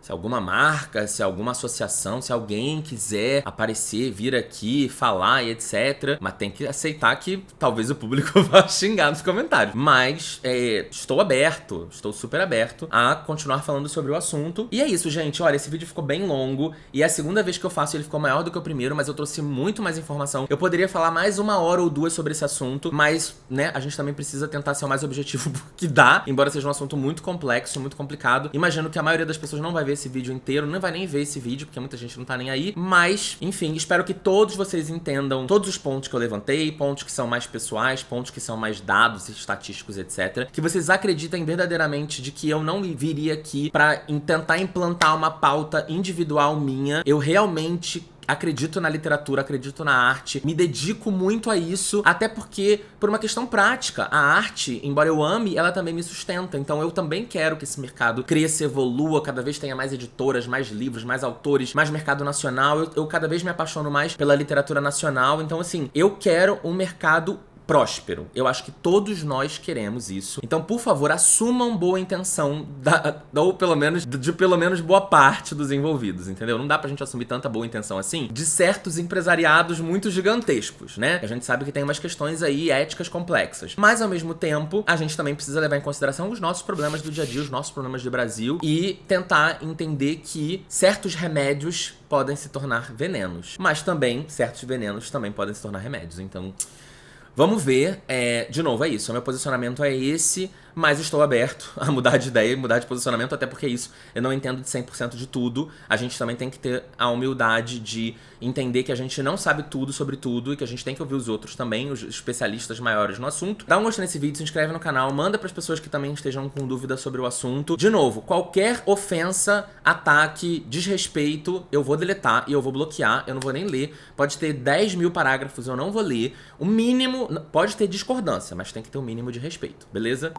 S1: Se alguma marca, se alguma associação, se alguém quiser aparecer, vir aqui, falar e etc. Mas tem que aceitar que talvez o público vá xingar nos comentários. Mas estou aberto, estou super aberto a continuar falando sobre o assunto. E é isso, gente. Olha, esse vídeo ficou bem longo e é a segunda vez que eu faço, ele ficou maior do que o primeiro, mas eu trouxe muito mais informação. Eu poderia falar mais 1 hora ou 2 sobre esse assunto, mas, né, a gente também precisa tentar ser o mais objetivo que dá, embora seja um assunto muito complexo, muito complicado. Imagino que a maioria das pessoas não vai ver esse vídeo inteiro, não vai nem ver esse vídeo, porque muita gente não tá nem aí, mas, enfim, espero que todos vocês entendam todos os pontos que eu levantei, pontos que são mais pessoais, pontos que são mais dados, estatísticos, etc. Que vocês acreditem verdadeiramente de que eu não viria aqui pra tentar implantar uma pauta individual minha. Eu realmente acredito na literatura, acredito na arte, me dedico muito a isso, até porque, por uma questão prática, a arte, embora eu ame, ela também me sustenta. Então eu também quero que esse mercado cresça, evolua, cada vez tenha mais editoras, mais livros, mais autores, mais mercado nacional. Eu cada vez me apaixono mais pela literatura nacional. Então, assim, eu quero um mercado próspero. Eu acho que todos nós queremos isso. Então, por favor, assumam boa intenção ou pelo menos boa parte dos envolvidos, entendeu? Não dá pra gente assumir tanta boa intenção assim de certos empresariados muito gigantescos, né? A gente sabe que tem umas questões aí éticas complexas. Mas, ao mesmo tempo, a gente também precisa levar em consideração os nossos problemas do dia a dia, os nossos problemas do Brasil e tentar entender que certos remédios podem se tornar venenos. Mas também, certos venenos também podem se tornar remédios. Então, vamos ver. De novo, é isso. O meu posicionamento é esse, mas estou aberto a mudar de ideia, mudar de posicionamento, até porque é isso. Eu não entendo de 100% de tudo. A gente também tem que ter a humildade de entender que a gente não sabe tudo sobre tudo e que a gente tem que ouvir os outros também, os especialistas maiores no assunto. Dá um gostei nesse vídeo, se inscreve no canal, manda para as pessoas que também estejam com dúvida sobre o assunto. De novo, qualquer ofensa, ataque, desrespeito, eu vou deletar e eu vou bloquear, eu não vou nem ler. Pode ter 10 mil parágrafos, eu não vou ler. O mínimo, pode ter discordância, mas tem que ter o mínimo de respeito, beleza?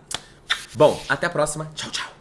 S1: Bom, até a próxima. Tchau, tchau.